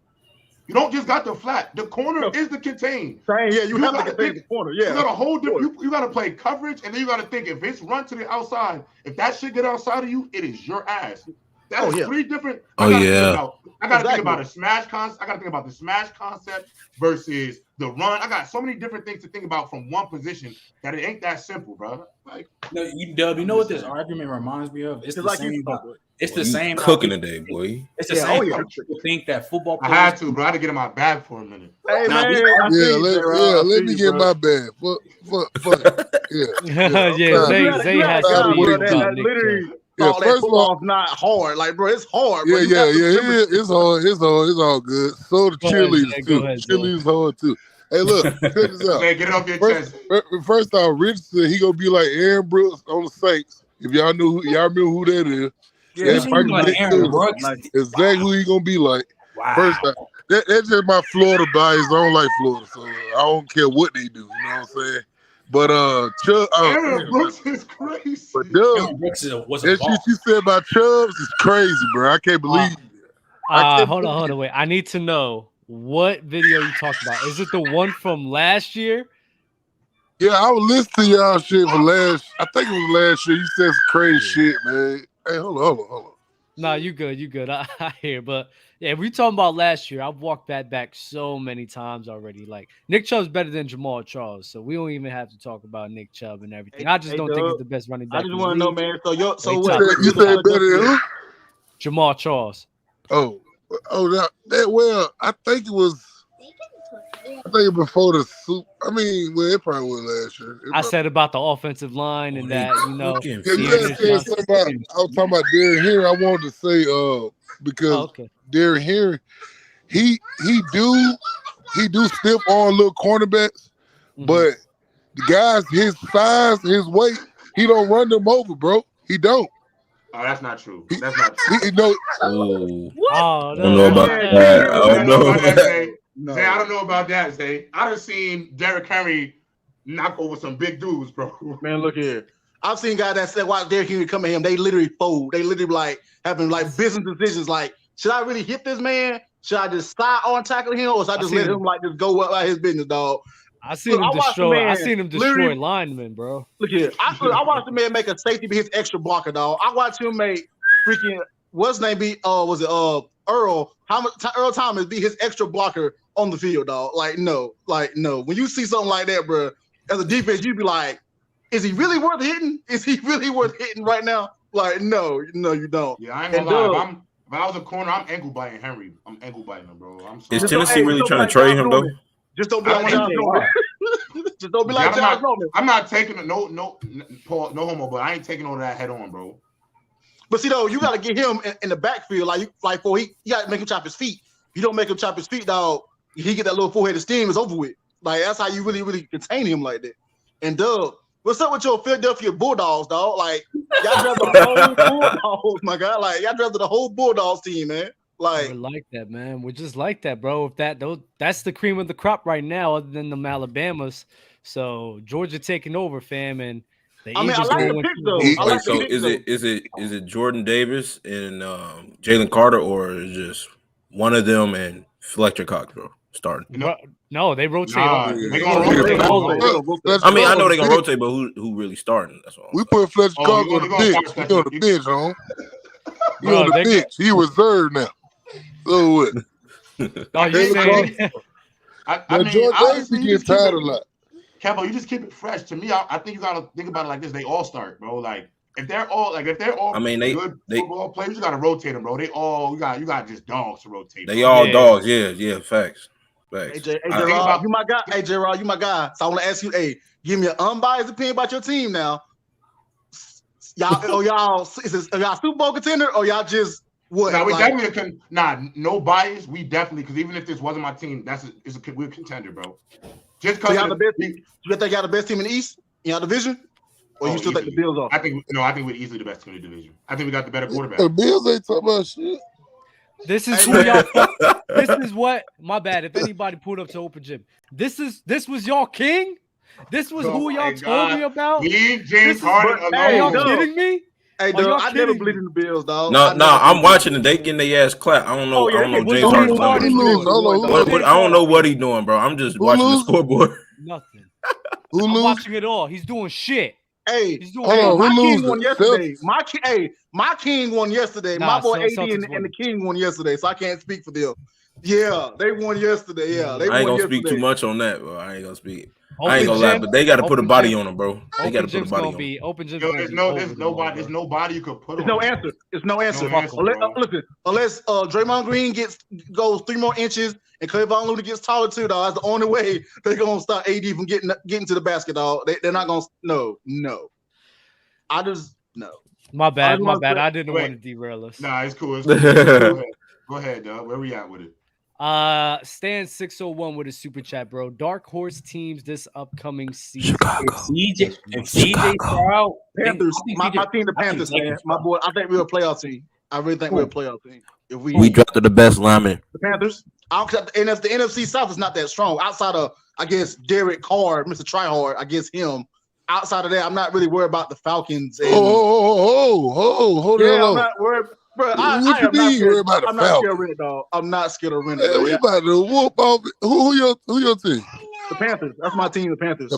You don't just got the flat. The corner is the contain. Yeah, you have to contain the corner. Yeah, you got to hold. You got to play coverage, and then you got to think if it's run to the outside. If that shit get outside of you, it is your ass. That's 3 different. I got to think about a smash concept. I got to think about the smash concept versus the run. I got so many different things to think about from one position that it ain't that simple, bro. Like, you know what this argument reminds me of? It's the same. It's the same cooking today, boy. It's the same. People think that football players. I had to, bro. I had to get in my bag for a minute. Hey, man. Let me get in my bag. Zay has literally. First of all, not hard. Like, bro, it's hard. Bro. It's hard. It's all good. So the cheerleaders too. Cheerleaders hard too. Hey, look, check this out. Man, get it off your chest. First off, Richardson, he gonna be like Aaron Brooks on the Saints. If y'all remember who that is. That's exactly who he gonna be like. Wow. First off, that's just my Florida bias. I don't like Florida, so I don't care what they do. You know what I'm saying? But Aaron Brooks is crazy. But that shit you said about Chubbs is crazy, bro. I can't believe it. Hold on, wait. I need to know what video you talked about. Is it the one from last year? Yeah, I was listening to y'all shit for I think it was last year. You said some crazy shit, man. Hey, hold on. Nah, you good. I hear, but yeah, if we talking about last year, I've walked that back so many times already. Like Nick Chubb's better than Jamal Charles, so we don't even have to talk about Nick Chubb and everything. I just don't think he's the best running back. I just want to know, man. So what? You said better than who? Jamal Charles. Well, I think it was. I think before the Super. I mean, it probably was last year. I said about the offensive line and that, I was talking about Derrick Henry. I wanted to say because Derrick Henry, he do stiff on little cornerbacks, but the guys his size, his weight, he don't run them over, bro. He don't. Oh, that's not true. That's not true. You know, What? I don't know about that. I don't know about that. Zay, I don't know about that, Zay. I done seen Derrick Henry knock over some big dudes, bro. Man, look here. I've seen guys that said, "Watch Derrick Henry come at him." They literally fold. They literally like having like business decisions. Like, should I really hit this man? Should I just side on tackle him, or should I just let him like just go about his business, dog? I seen him destroy linemen, bro. Look here. I watched the man make a safety be his extra blocker, dog. I watched him make freaking what's his name be? Was it Earl? Earl Thomas be his extra blocker on the field, dog. Like no. When you see something like that, bro, as a defense, you be like, is he really worth hitting? Is he really worth hitting right now? Like, no, you don't. Yeah, I ain't gonna lie. If I was a corner, I'm ankle biting Henry. I'm ankle biting him, bro. I'm sorry. Is Tennessee really trying to trade him though? Just don't be like Josh Norman. Just don't be like Josh Norman. I'm not taking it. No, Paul, no homo, but I ain't taking all that head on, bro. But see, though, you got to get him in the backfield. You got to make him chop his feet. If you don't make him chop his feet, dog, he get that little four-headed steam, it's over with. Like, that's how you really, really contain him like that. And, Doug, what's up with your Philadelphia Bulldogs, dog? Like, y'all drafted the whole Bulldogs, my God. Like, y'all drafted the whole Bulldogs team, man. Like, we're like that, man. We're just like that, bro. If that's the cream of the crop right now, other than the Alabamas. So Georgia taking over, fam, and I like the pick though. Is it Jordan Davis and Jalen Carter, or is it just one of them and Fletcher Cox, bro, starting? No, they rotate. Nah, they rotate. I mean, I know they're gonna rotate, but who really starting? That's all. We put Fletcher Cox on the bench. He on the bench, huh? He on the bench. He reserved now. So what? Jordan Davis gets tired a lot. Capo, you just keep it fresh. To me, I think you gotta think about it like this. They all start, bro. Like if they're all good football players, you gotta rotate them, bro. You got just dogs to rotate. They all dogs, yeah, facts. Hey, J-Rod, you my guy. Hey, J-Rod, you my guy. So I want to ask you, give me an unbiased opinion about your team now. Y'all Super Bowl contender or y'all just what? Nah, we definitely no bias. We definitely, because even if this wasn't my team, we're a contender, bro. Just because y'all the best team. You think y'all the best team in the East in y'all division? Or you still think the Bills are? I think we're easily the best team in the division. I think we got the better quarterback. The Bills ain't talking about shit. This is who y'all. This is what. My bad. If anybody pulled up to open gym, this was y'all king. This was who y'all told me about. Leave James Harden alone. Are y'all kidding me? Hey, dog, I never believed in the Bills, dog. No, I'm watching it. They getting their ass clapped. I don't know. I don't know James Harden. I don't know what he's doing, bro. I'm just watching the scoreboard. Nothing. I'm watching it all. He's doing shit. Hey, he's doing my king won yesterday. My king won yesterday. My boy AD and the King won yesterday, so I can't speak for them. Yeah, they won yesterday. Yeah, I ain't gonna speak too much on that, bro. I ain't gonna speak. I ain't gonna lie, but they got to put a body on them, bro. They got to put a body on them. Open gym. There's nobody you could put on. It's no answer. Listen, unless Draymond Green goes 3 more inches and Cleveland Looney gets taller too, dog. That's the only way they're gonna stop AD from getting to the basket, dog. They're not gonna. No. I just no. My bad. I didn't want to derail us. Nah, it's cool. Go ahead, dog. Where we at with it? Stan 601 with a super chat, bro. Dark horse teams this upcoming season. Chicago. CJ Stroud. Panthers. My team, the Panthers, man. My boy, I think we're a playoff team. I really think we're a playoff team. If we drafted the best lineman. The Panthers. The NFC South is not that strong. Outside of, I guess, Derek Carr, Mr. Tryhard, I guess him. Outside of that, I'm not really worried about the Falcons. And, hold on. I'm not worried. Bro, I'm not scared of Renner, dog. I'm not scared of Renner. We about to whoop off. Who your team? The Panthers. That's my team, the Panthers.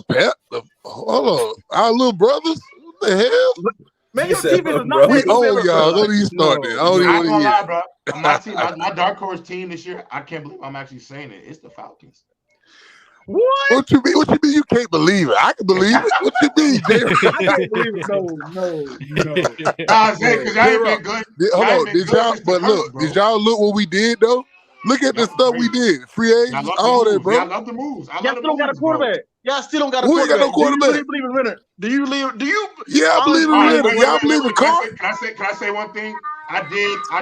Hold on. Our little brothers? What the hell? Man, your team is not we own y'all. Don't even start there. I don't even want to hear. My dark horse team this year, I can't believe I'm actually saying it. It's the Falcons. What you mean? You can't believe it? I can believe it. What you mean, Jerry? I can't believe it. No. Because y'all ain't been good. Hold on. Did y'all look what we did though? Look at the stuff we did. Free agents, all that, bro. I love the moves. Y'all still don't got a quarterback. Y'all still don't got a quarterback. Got no quarterback. Do you believe in Renner? Do you? Yeah, I believe in Renner. Y'all believe in Carr? Can I say one thing? I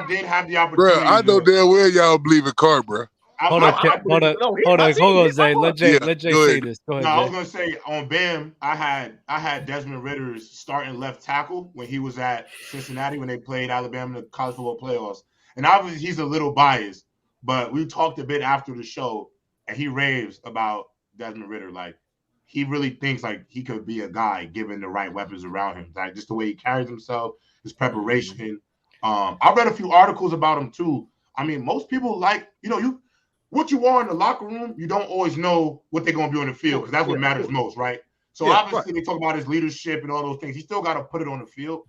did have the opportunity. Bro, I know damn well y'all believe in Carr, bro. Hold on, Zay. Let Jay say this. Go ahead. No, I was gonna say on Bam, I had Desmond Ritter's starting left tackle when he was at Cincinnati when they played Alabama in the college football playoffs. And obviously he's a little biased, but we talked a bit after the show, and he raves about Desmond Ridder. Like he really thinks like he could be a guy given the right weapons around him. Like just the way he carries himself, his preparation. I read a few articles about him too. I mean, most people like, what you are in the locker room, you don't always know what they're going to be on the field because that's what matters most, right? So obviously they talk about his leadership and all those things. He still got to put it on the field.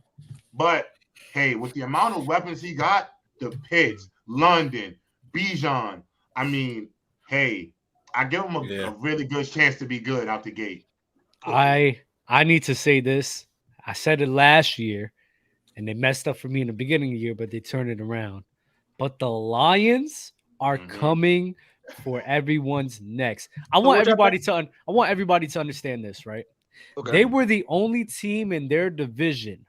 But, hey, with the amount of weapons he got, the Pitts, London, Bijan, I mean, hey, I give him a really good chance to be good out the gate. I need to say this. I said it last year, and they messed up for me in the beginning of the year, but they turned it around. But the Lions are coming for everyone's necks. I want everybody to understand this, right? Okay. They were the only team in their division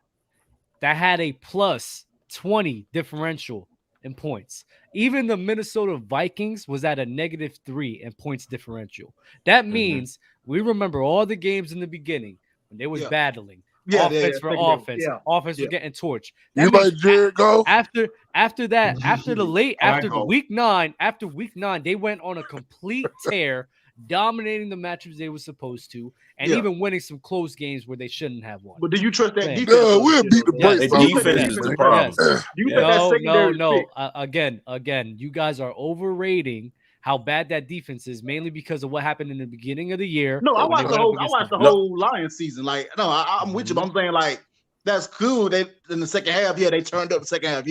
that had a plus 20 differential in points. Even the Minnesota Vikings was at a -3 in points differential. That means we remember all the games in the beginning when they was battling. Offense for offense. Offense was getting torched. You like Jared Goff? After week 9, they went on a complete tear, dominating the matchups they were supposed to, and even winning some close games where they shouldn't have won. But do you trust that defense? No, we'll beat the brakes. Defense is the problem. Again, you guys are overrating how bad that defense is, mainly because of what happened in the beginning of the year. No, I watched the whole Lions season. Like, no, I'm with you. But I'm saying, like, that's cool. They in the second half, they turned up the second half,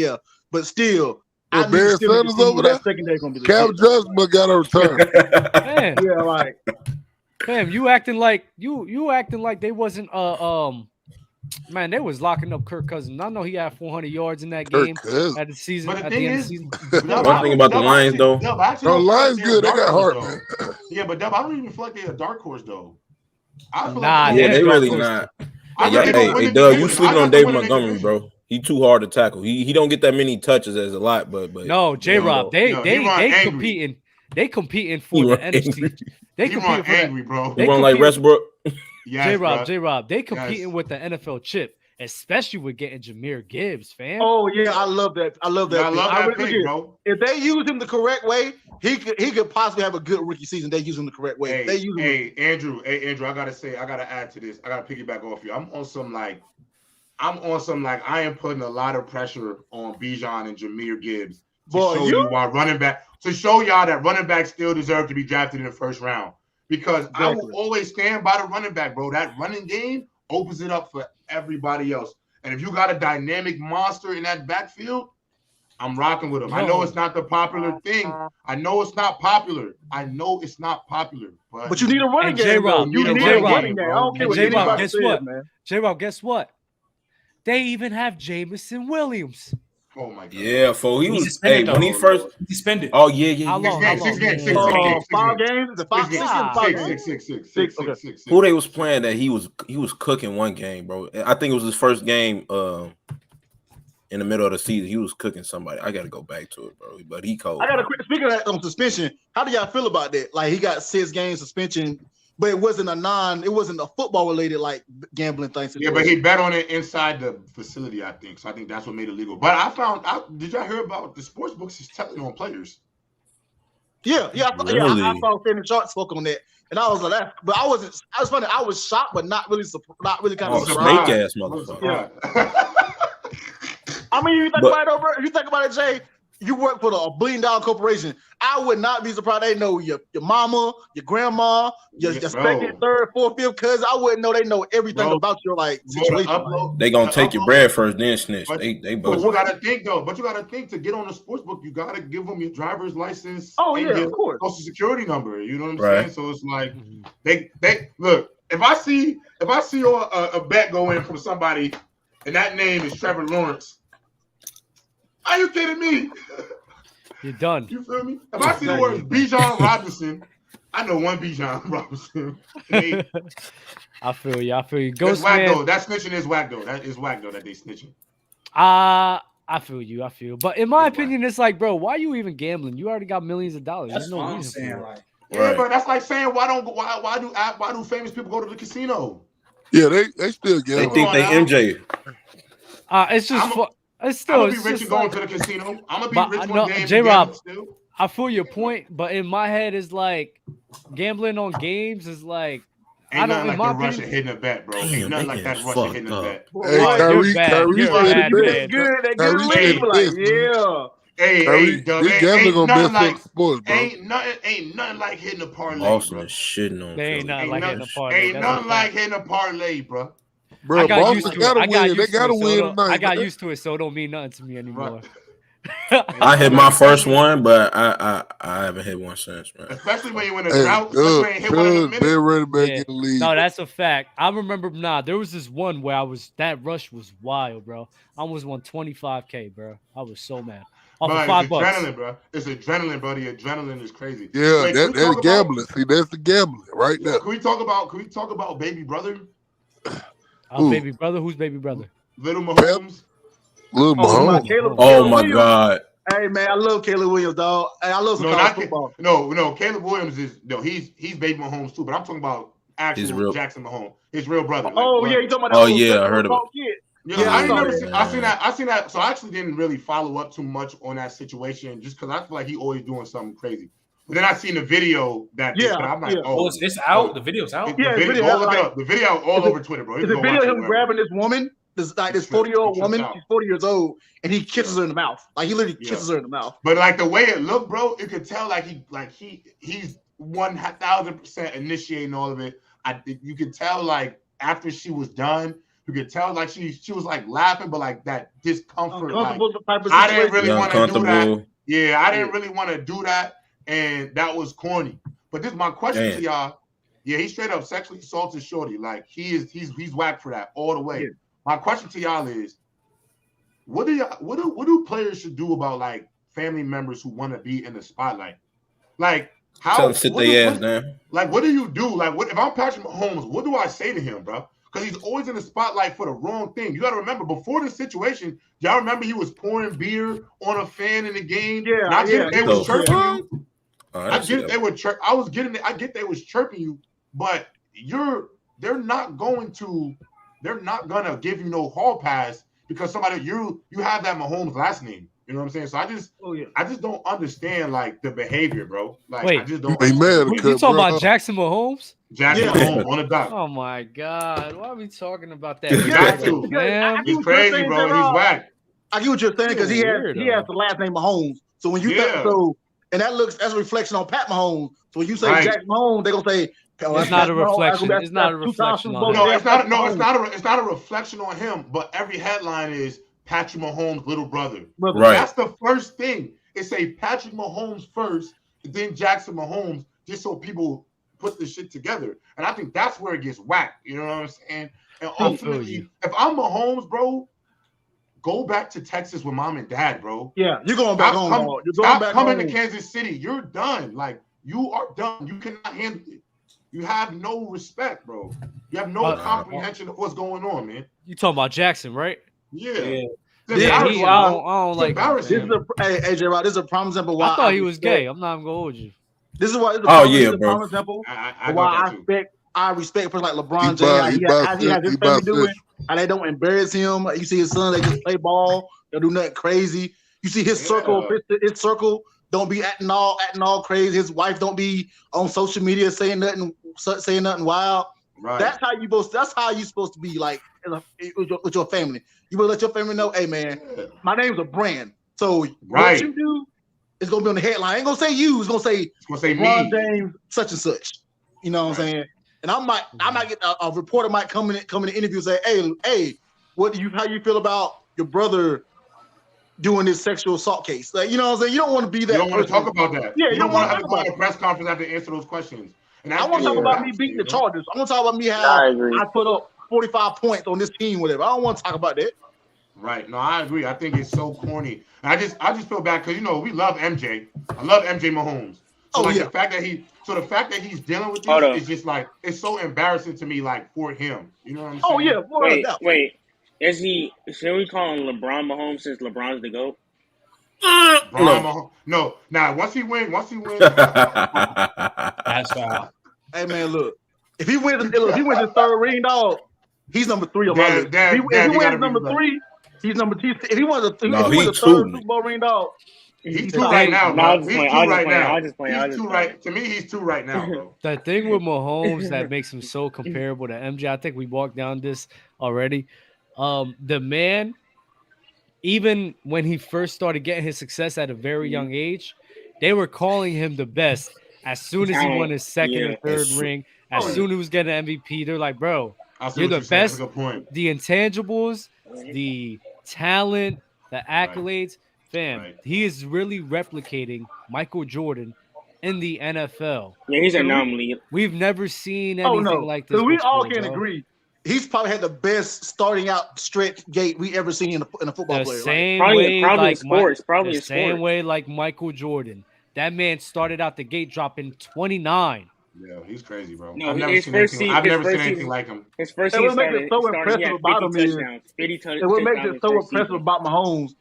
but still, Barry Sanders over there. Cam Justin got a return. Fam, you acting like they wasn't man, they was locking up Kirk Cousins. I know he had 400 yards in that game at the season. But the end of the season. One thing about the Lions, though. The Lions good. They got heart, man. Yeah, but Dub, I don't even feel like they're a dark horse, though. They really not. Hey, Doug, you sleeping on David Montgomery, bro. He too hard to tackle. He don't get that many touches as a lot, but no, J-Rob, they competing. They competing for the NFC. They competing for angry, bro. They run like Westbrook. J-Rob, they competing with the NFL chip, especially with getting Jahmyr Gibbs, fam. Oh yeah, I love that. I love that. I love that pick, bro. If they use him the correct way, he could possibly have a good rookie season. They use him the correct way. Andrew, I gotta add to this. I gotta piggyback off you. I'm on some like I am putting a lot of pressure on Bijan and Jahmyr Gibbs to show y'all that running backs still deserve to be drafted in the first round. Because I will always stand by the running back, bro. That running game opens it up for everybody else. And if you got a dynamic monster in that backfield, I'm rocking with him. I know it's not the popular thing. I know it's not popular. But you need a running game. J-Rob, you need a running game. I don't care what J-Rob, guess what? They even have Jameson Williams. Oh my God! Yeah, he was when he first suspended. Oh yeah. How long? 6 games. 5 games. 6. Who they was playing that he was cooking one game, bro. I think it was his first game in the middle of the season. He was cooking somebody. I got to go back to it, bro. But he cold. I got a quick. Speaking of that suspension, how do y'all feel about that? Like he got 6 game suspension. But it wasn't a football related like gambling thing. Yeah, but he bet on it inside the facility, I think. So I think that's what made it legal. But I found out. Did y'all hear about the sports books is telling on players? Yeah. I saw Fanny Sharp spoke on that, and I was like, that. But I wasn't. I was funny. I was shocked, but not really kind of surprised. Snake ass motherfucker. Yeah. I mean, you think about it, Jay. You work for a $1 billion corporation. I would not be surprised. They know your mama, your grandma, your second, third, fourth, fifth cousin. I wouldn't know. They know everything about your situation. They gonna take your bread first, then snitch. They both. But you gotta think though. But you gotta think to get on the sports book, you gotta give them your driver's license. Oh yeah, of course. Social security number. You know what I'm saying? So it's like they look. If I see a bet go in from somebody, and that name is Trevor Lawrence. Are you kidding me? You're done. You feel me? If I see the word Bijan Robinson, I know one Bijan Robinson. I feel you. Ghost man. That snitching is whack though. That is whack though that they snitching. I feel you. But in my opinion, it's like, bro, why are you even gambling? You already got millions of dollars. That's There's no what I'm reason saying. for it. Like, Yeah, but that's like saying why do famous people go to the casino? Yeah, they still They gamble. think they MJ. It's just it's still. I'm gonna be rich and going to the casino. I'm gonna be rich one day. J-Rob, I feel your point, but in my head, is like gambling on games is like. Ain't nothing like the Russia hitting a bet, bro. Ain't nothing like that Russia hitting a bet. Hey, Kyrie said They good league. Like, yeah. Hey, Doug, gambling gonna mess up sports, bro. Ain't nothing like hitting a parlay. Boston is shitting on. Ain't nothing like hitting a parlay. Ain't nothing like hitting a parlay, bro. Bro, Boston gotta win. They gotta win tonight. I got used to it, so it don't mean nothing to me anymore. I hit my first one, but I haven't hit one since, man. Especially when you in a drought. Hit one in a minute. Running back in the league. No, that's a fact. I remember. There was this one where that rush was wild, bro. I almost won $25K, bro. I was so mad. Off of $5. Adrenaline, bro. It's adrenaline, bro. The adrenaline is crazy. Yeah, that's gambling. See, that's the gambling right there. Can we talk about baby brother? Baby brother? Who's baby brother? Little Mahomes. Little Mahomes. Oh my God. Hey man, I love Caleb Williams, dog. Hey, I love some college football. No, Caleb Williams is he's baby Mahomes too, but I'm talking about actual Jackson Mahomes, his real brother. Yeah, you talking about that? Oh yeah, I heard of it. Yeah, I seen that. So I actually didn't really follow up too much on that situation, just because I feel like he always doing something crazy. But then I seen the video that I'm like, it's out. The video's out. The video all over Twitter, bro. It's a video of him grabbing this woman. This 40-year-old woman, she's 40 years old, and he kisses her in the mouth. Like he literally kisses her in the mouth. But like the way it looked, bro, you could tell he's 1000% initiating all of it. You could tell like after she was done, you could tell like she was like laughing, but like that discomfort. Like, I didn't really want to do that. Yeah, I didn't really want to do that, and that was corny. But this is my question to y'all. Yeah, he straight up sexually assaulted Shorty. Like he's whack for that all the way. Yeah. My question to y'all is, what do players should do about like family members who want to be in the spotlight? Like how tell them sit their ass down. Like what do you do? Like what if I'm Patrick Mahomes? What do I say to him, bro? Because he's always in the spotlight for the wrong thing. You got to remember before this situation, y'all remember he was pouring beer on a fan in the game. Yeah, I get they was chirping you. I get they were chirp. I get they was chirping you, but they're not gonna give you no hall pass because somebody you have that Mahomes last name. You know what I'm saying? So I just don't understand like the behavior, bro. Like wait, I just don't. You talking about Jackson Mahomes? Jackson Mahomes on the dot. Oh my God, why are we talking about that? You got to, man. He's crazy, bro. He's whack. I get what you're saying because he has the last name Mahomes. So when you and that's a reflection on Pat Mahomes. So when you say Jack Mahomes, they're gonna say. It's not a reflection. It's not a reflection on him. No, it's not a reflection on him. But every headline is Patrick Mahomes' little brother. Right. That's the first thing. It say Patrick Mahomes first, then Jackson Mahomes, just so people put the shit together. And I think that's where it gets whacked. You know what I'm saying? And ultimately, if I'm Mahomes, bro, go back to Texas with mom and dad, bro. Yeah, you're going back home. Stop coming to Kansas City. You're done. Like you are done. You cannot handle it. You have no respect, bro. You have no comprehension of what's going on, man. You talking about Jackson, right? Yeah. I don't like embarrassing. This is a prime example why I thought he was gay. I'm not gonna hold you. This is why. Prime example I respect for like LeBron James. He has his family doing, and they don't embarrass him. You see his son, they just play ball. They do nothing crazy. You see his circle. His circle don't be acting all crazy. His wife don't be on social media saying nothing wild. Right. That's how you supposed to be like with your family. You will let your family know, hey man, my name's a brand. So what you do is gonna be on the headline. I ain't gonna say you. It's gonna say LeBron James such and such. You know what I'm saying? And I might get a reporter might come in the interview and say, hey, how you feel about your brother doing this sexual assault case? Like, you know what I'm saying? You don't want to be that. You don't want to talk about that. Yeah, you don't want to have a press conference after answer those questions. And I want to talk about me beating the Chargers. I want to talk about me how I put up 45 points on this team, whatever. I don't want to talk about that. Right. No, I agree. I think it's so corny. I just feel bad because we love MJ. I love MJ Mahomes. So the fact that he's dealing with this is just like it's so embarrassing to me, like for him. You know what I'm saying? Oh yeah. Wait. Is he? Should we call him LeBron Mahomes since LeBron's the GOAT? No. Now once he wins. That's foul. Hey man, look. If he wins his third ring, dog, he's number 3 on my list. If he wins number 3, he's number 2. If he wins the third Super Bowl ring, dog, he's 2 right now, bro. He's 2 right now. He's 2 right. To me, he's 2 right now, bro. The thing with Mahomes that makes him so comparable to MJ, I think we walked down this already. The man, even when he first started getting his success at a very young age, they were calling him the best. As soon as he won his second or third ring, as soon as he was getting an MVP, they're like, bro, you're the best. The intangibles, the talent, the accolades, fam. He is really replicating Michael Jordan in the NFL. Yeah, he's an anomaly. We've never seen anything like this. So we all can bro. agree. He's probably had the best starting out stretch gate we ever seen in a football player. Same way like Michael Jordan. That man started out the gate dropping 29. Yeah, he's crazy, bro. No, I've never seen anything like him. His first season, what makes it so impressive about him is, and what makes it so impressive about Mahomes,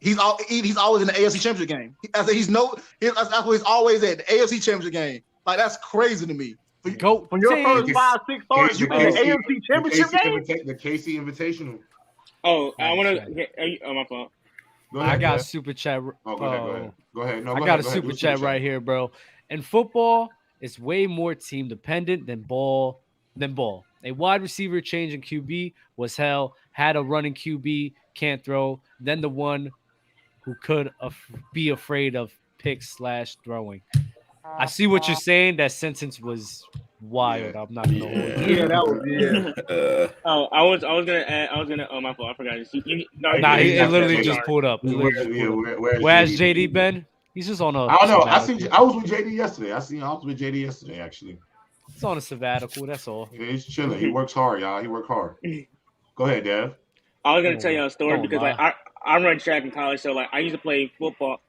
he's always in the AFC Championship game. That's where he's always at, the AFC Championship game. Like, that's crazy to me. From your first 5-6 starts, you in the AFC Championship game. The KC Invitational. Oh, I want to. Oh, my fault. I got a super chat. Go ahead. No, I got a super chat right here, bro. In football, it's way more team dependent than ball. A wide receiver changing QB was hell. Had a running QB, can't throw. Then the one who could be afraid of picks/throwing. I see what you're saying. That sentence was wild. I'm not gonna hold you. Yeah, that was I was gonna add. Oh, my fault. I forgot. It literally just pulled up. Where's JD Ben? He's just on a. I don't know. I was with JD yesterday. I was with JD yesterday. Actually, he's on a sabbatical. That's all. Yeah, he's chilling. He works hard, y'all. He works hard. Go ahead, Dev. I was gonna tell you a story because I run track in college, so like I used to play football.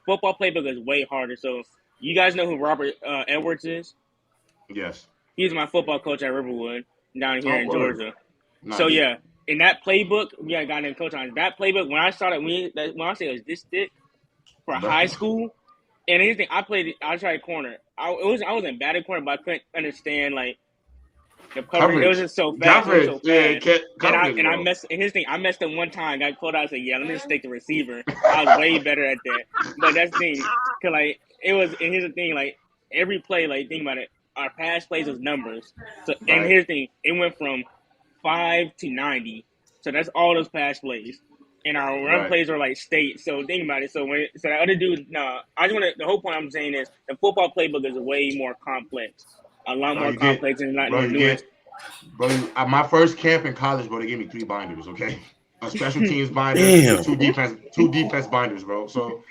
Football playbook is way harder. So you guys know who Robert Edwards is? Yes. He's my football coach at Riverwood down here in Georgia. Nice. So yeah, in that playbook, we had a guy named Coach on that playbook. When I started, when I say it was this thick for high school, and anything I tried corner. I wasn't bad at corner, but I couldn't understand like the coverage. It was just so fast. I messed. And his thing, I messed up one time. Got called out. I said, "Yeah, let me just stick to receiver." I was way better at that. But that's the thing, cause like it was. And here's the thing, like every play, like think about it. Our pass plays was numbers. So and here's the thing, it went from 5 to 90. So that's all those pass plays. And our run plays are like state. So think about it. So the other dude, the whole point I'm saying is the football playbook is way more complex. A lot more complex than not doing. Bro, my first camp in college, bro, they gave me 3 binders, okay? A special teams binder, two defense binders, bro. So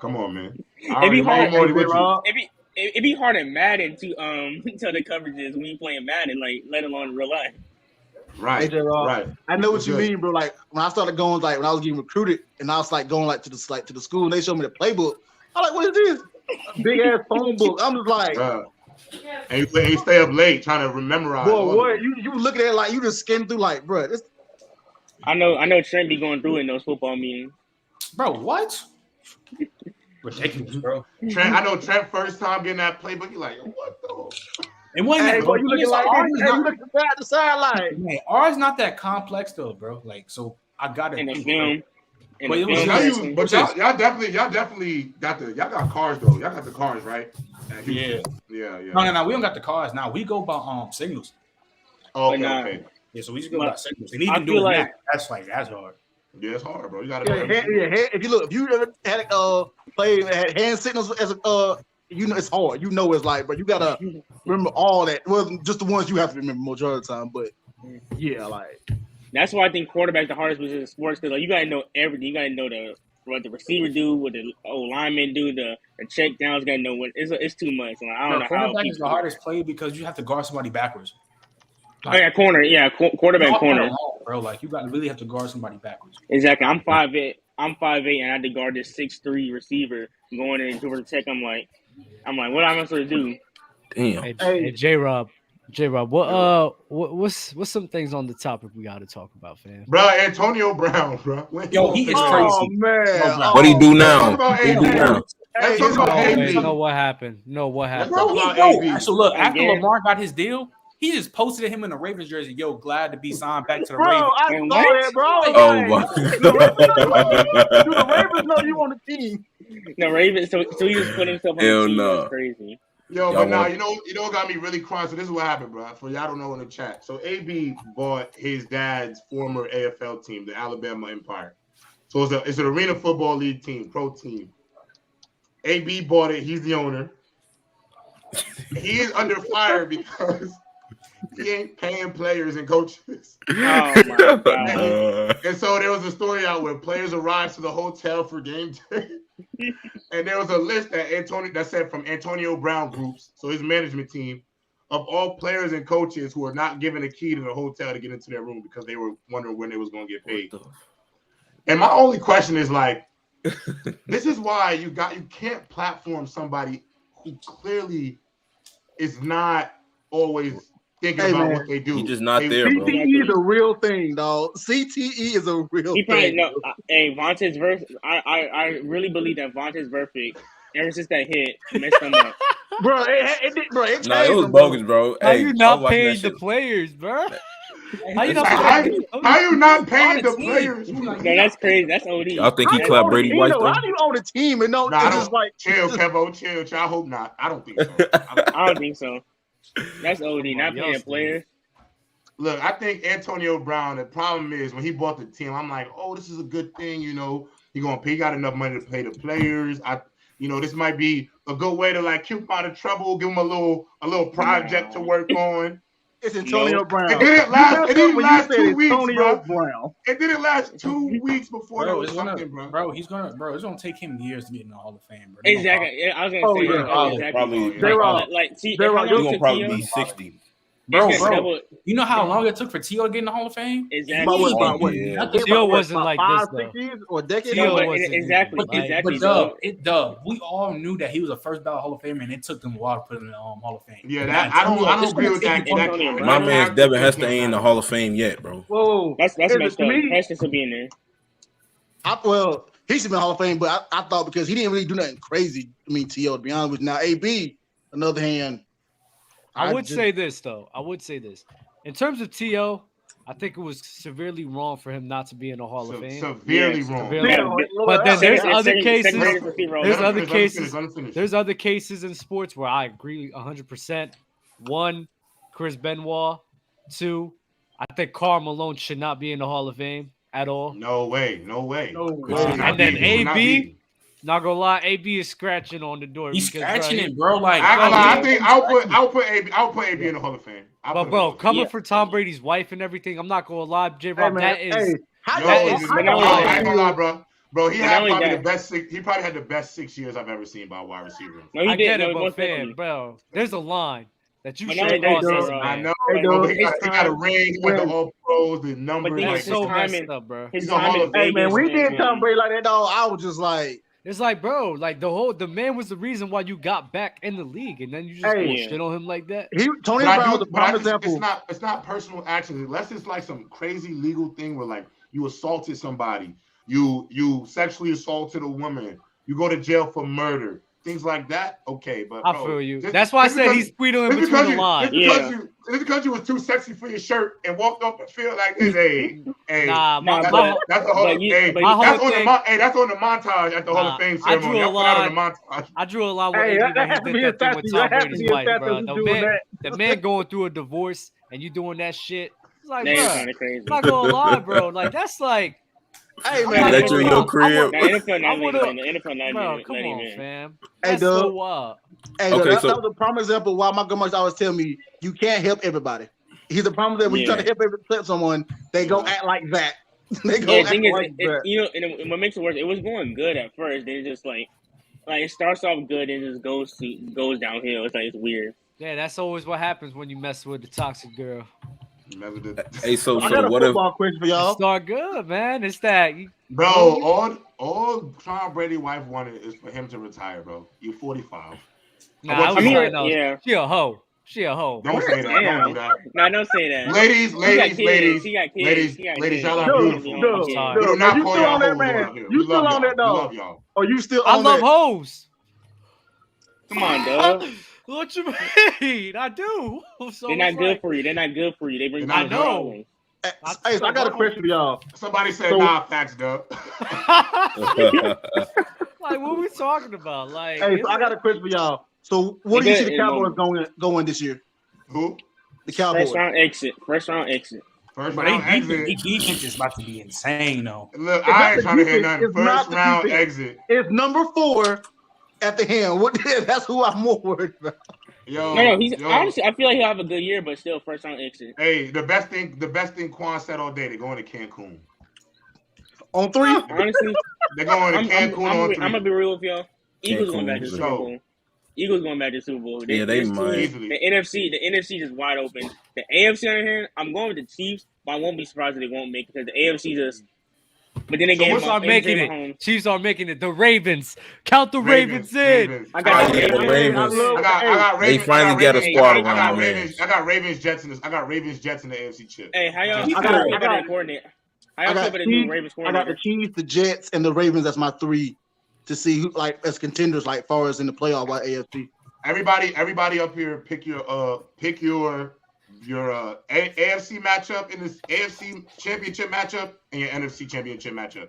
come on, man. It'd be hard in Madden to tell the coverages when you playing Madden, like let alone in real life. Right. I know what you mean, bro. Like when I started going, like when I was getting recruited, and I was like going to the school, and they showed me the playbook. I'm like, what is this? A big ass phone book. I'm just like, and you stay up late trying to memorize. Boy, what you looking at it like you just skim through, like, bro. I know Trent be going through it in those football meetings. Bro, what? Ridiculous, bro. Trent, I know Trent first time getting that playbook, you're like, what the? And when you looking like you looking side to side like. Man, ours not that complex though, bro. Like, so I got it. In the film. But y'all definitely got y'all got cars though. Y'all got the cars, right? Yeah. No, we don't got the cars now. We go by signals. Oh, okay. Yeah, so we just go by signals. And even doing that, that's hard. Yeah, it's hard, bro. You gotta if you ever had had hand signals as it's hard. You know it's like, but you gotta remember all that. Well, just the ones you have to remember majority of the time, but yeah, like that's why I think quarterback the hardest position in sports because like, you gotta know everything. You gotta know what the receiver do, what the lineman do, the check downs. Gotta know what it's too much. Like, I don't know how. Quarterback is the hardest play because you have to guard somebody backwards. Like, quarterback corner, bro. Like you really have to guard somebody backwards. Exactly. I'm 5'8", and I had to guard this 6'3" receiver going in to protect. I'm like, what am I supposed to do? Damn. Hey, J-Rob, J-Rob, what's some things on the topic we got to talk about, fam? Bro, Antonio Brown, bro. Yo, he is crazy. Oh man, What do you do now? Let's talk about AB. No, what happened? No, what happened? Bro, so look, after Lamar got his deal, he just posted him in the Ravens jersey. Yo, glad to be signed back to the Ravens. I saw that, bro. Oh my God. Do the Ravens know you on the team? The Ravens, so he just put himself on the team. That's crazy. Yo, but now you know what got me really crying. So this is what happened, bro. For y'all don't know in the chat. So AB bought his dad's former AFL team, the Alabama Empire. So it's an Arena Football League team, pro team. AB bought it. He's the owner. He is under fire because he ain't paying players and coaches. Oh my God. And so there was a story out where players arrived to the hotel for game day. And there was a list that said from Antonio Brown groups, so his management team, of all players and coaches who are not given a key to the hotel to get into their room because they were wondering when they was going to get paid. And my only question is like, this is why you can't platform somebody who clearly is not always thinking about what they do. He's just not there, bro. CTE is a real thing, dog. CTE is a real He probably thing. know. Hey, Vontae's verse. I really believe that Vontae's perfect. Ever since that hit, messed him up. Bro, it Nah, it was bogus, bro. How Hey, you not paying the players, bro? How you not paying the players? No, that's crazy. That's OD. I think he clapped Brady White though. How do you own a team and no? Nah, just like chill, Kevo, chill. I hope not. I don't think so. I don't think so. That's OD. Not paying a player. Look, I think Antonio Brown. The problem is when he bought the team, I'm like, oh, this is a good thing. You know, he got enough money to pay the players. This might be a good way to like keep him out of trouble, give him a little project to work on. It's Antonio Brown. It didn't last 2 weeks, Antonio bro. Brown. It didn't last 2 weeks before there was something, bro. Bro, it's gonna take him years to get in the Hall of Fame, bro. Exactly. Yeah, I was gonna say exactly. Probably. See, You're gonna probably be 60. Bro, you know how long it took for T.O. to get in the Hall of Fame? Exactly. T.O. wasn't like this, though. 6 years or a decade? Exactly. But we all knew that he was a first ballot Hall of Famer, and it took them a while to put him in the Hall of Fame. Yeah, I don't agree with that. My man's Devin Hester ain't in the Hall of Fame yet, bro. Whoa, that's messed up. Hester should be in there. He should be in the Hall of Fame, but I thought because he didn't really do nothing crazy. I mean, T.O. to be honest with you. Now, AB, on the other hand. I would say this. In terms of T.O., I think it was severely wrong for him not to be in the Hall of Fame. Severely wrong. But then there's other cases. There's other cases in sports where I agree 100%. One, Chris Benoit. Two, I think Karl Malone should not be in the Hall of Fame at all. No way. And then AB. Not gonna lie, AB is scratching on the door. He's scratching it, bro. Like I think I'll put AB in the Hall of Fame. But bro, coming for Tom Brady's wife and everything, I'm not gonna lie, J-Rob. I ain't gonna lie, bro. Bro, he had probably the best. He probably had the best 6 years I've ever seen by a wide receiver. No, he did. But fam, bro, there's a line that you should cross. I know. He got a ring. He went to all pros. The numbers. That's so messed up, bro. He's a Hall of Fame. Hey man, we did Tom Brady like that, dog. I was just like. It's like, bro, like the man was the reason why you got back in the league, and then you just shit on him like that. Tony Brown was a prime example. It's not personal actions. Unless it's like some crazy legal thing where like you assaulted somebody, you sexually assaulted a woman, you go to jail for murder, things like that. Okay, but I feel you. That's why I said he's squealing in between the lines. It's because you was too sexy for your shirt and walked off the field like this. That's on the montage at the Hall of Fame ceremony. I drew a line when he did that thing with Tom Brady's wife, bro. The man going through a divorce and you doing that shit. It's like, bro, I'm not gonna lie, bro. Like that's like. Hey man, let you in your crib. Bro, come on, fam. That's so wild. Hey, that was a prime example why my grandma always tell me you can't help everybody. He's a problem that when you try to help someone, they go act like that. They go act like that. You know, and what makes it worse, it was going good at first. Then it just like it starts off good and just goes downhill. It's like it's weird. Yeah, that's always what happens when you mess with the toxic girl. Never did. Hey, so I got a football question for y'all. Start good, man. It's that, bro. All Tom Brady wife wanted is for him to retire, bro. You 45. Nah, I mean, she a hoe. She a hoe. Don't say that. Don't do that. No, don't say that. Ladies. He got kids. Ladies, y'all are beautiful. No, We do not you call still y'all on that, hoes man? around here. You We still love on that, y'all. We dog? love y'all. Or you still I on love that? hoes. Come on, dog. What you mean? I do. So They're not it's good like, for you. They're not good for you. They bring you I the know. wrong way. Hey, so I got a question for y'all. Somebody said, So- nah, facts, Dub. Like, what are we talking about? Like, Hey, so I got a question for y'all. So what do you see the Cowboys going this year? Who? The Cowboys. First round exit. First But round exit. They defense is about to be insane, though. Look, I ain't trying to hear nothing. It's not First the round defense. exit. It's number 4 at the hand. That's who I'm more worried about. Yo, No, he's honestly. I feel like he'll have a good year, but still first round exit. Hey, the best thing Quan said all day, they're going to Cancun. On 3? Honestly, They're going to Cancun on 3. I'm gonna be real with y'all. Eagles going back to the Super so- Bowl. Eagles going back to the Super Bowl. Yeah, they there's might. two- The NFC is wide open. The AFC on the other hand, I'm going with the Chiefs, but I won't be surprised if they won't make it because the AFC just. But then they So get Chiefs are making it. Chiefs are making it. The Ravens. Count the Ravens in. I got the Ravens. I got They Ravens. finally got a squad around the I got Ravens Jets in this. I got Ravens Jets in the AFC chip. Hey, how y'all I feel got- about that coordinator? How y'all feel about the new Ravens I got the coordinator? Chiefs, the Jets, and the Ravens as my 3 to see who as contenders, like far as in the playoff by AFC. Everybody up here, pick your AFC matchup in this AFC championship matchup and your NFC championship matchup.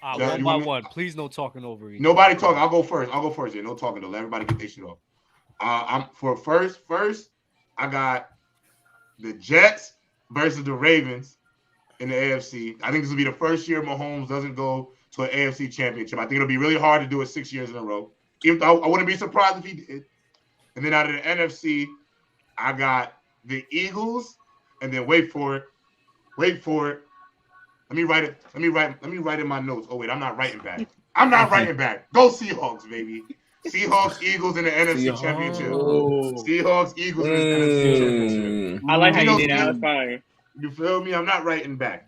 One by one. Please no talking over each. Nobody talking. I'll go first. Yeah, no talking though. Let everybody get their shit off. I'm for first. I got the Jets versus the Ravens in the AFC. I think this will be the first year Mahomes doesn't go to an AFC championship. I think it'll be really hard to do it 6 years in a row. Even though I wouldn't be surprised if he did. And then out of the NFC, I got the Eagles, and then wait for it. Let me write it. Let me write in my notes. Oh wait, I'm not writing back. Go Seahawks, baby. Seahawks, Eagles in the NFC Championship. Seahawks, Eagles in the NFC Championship. I like how you did that. That was fire. You feel me? I'm not writing back.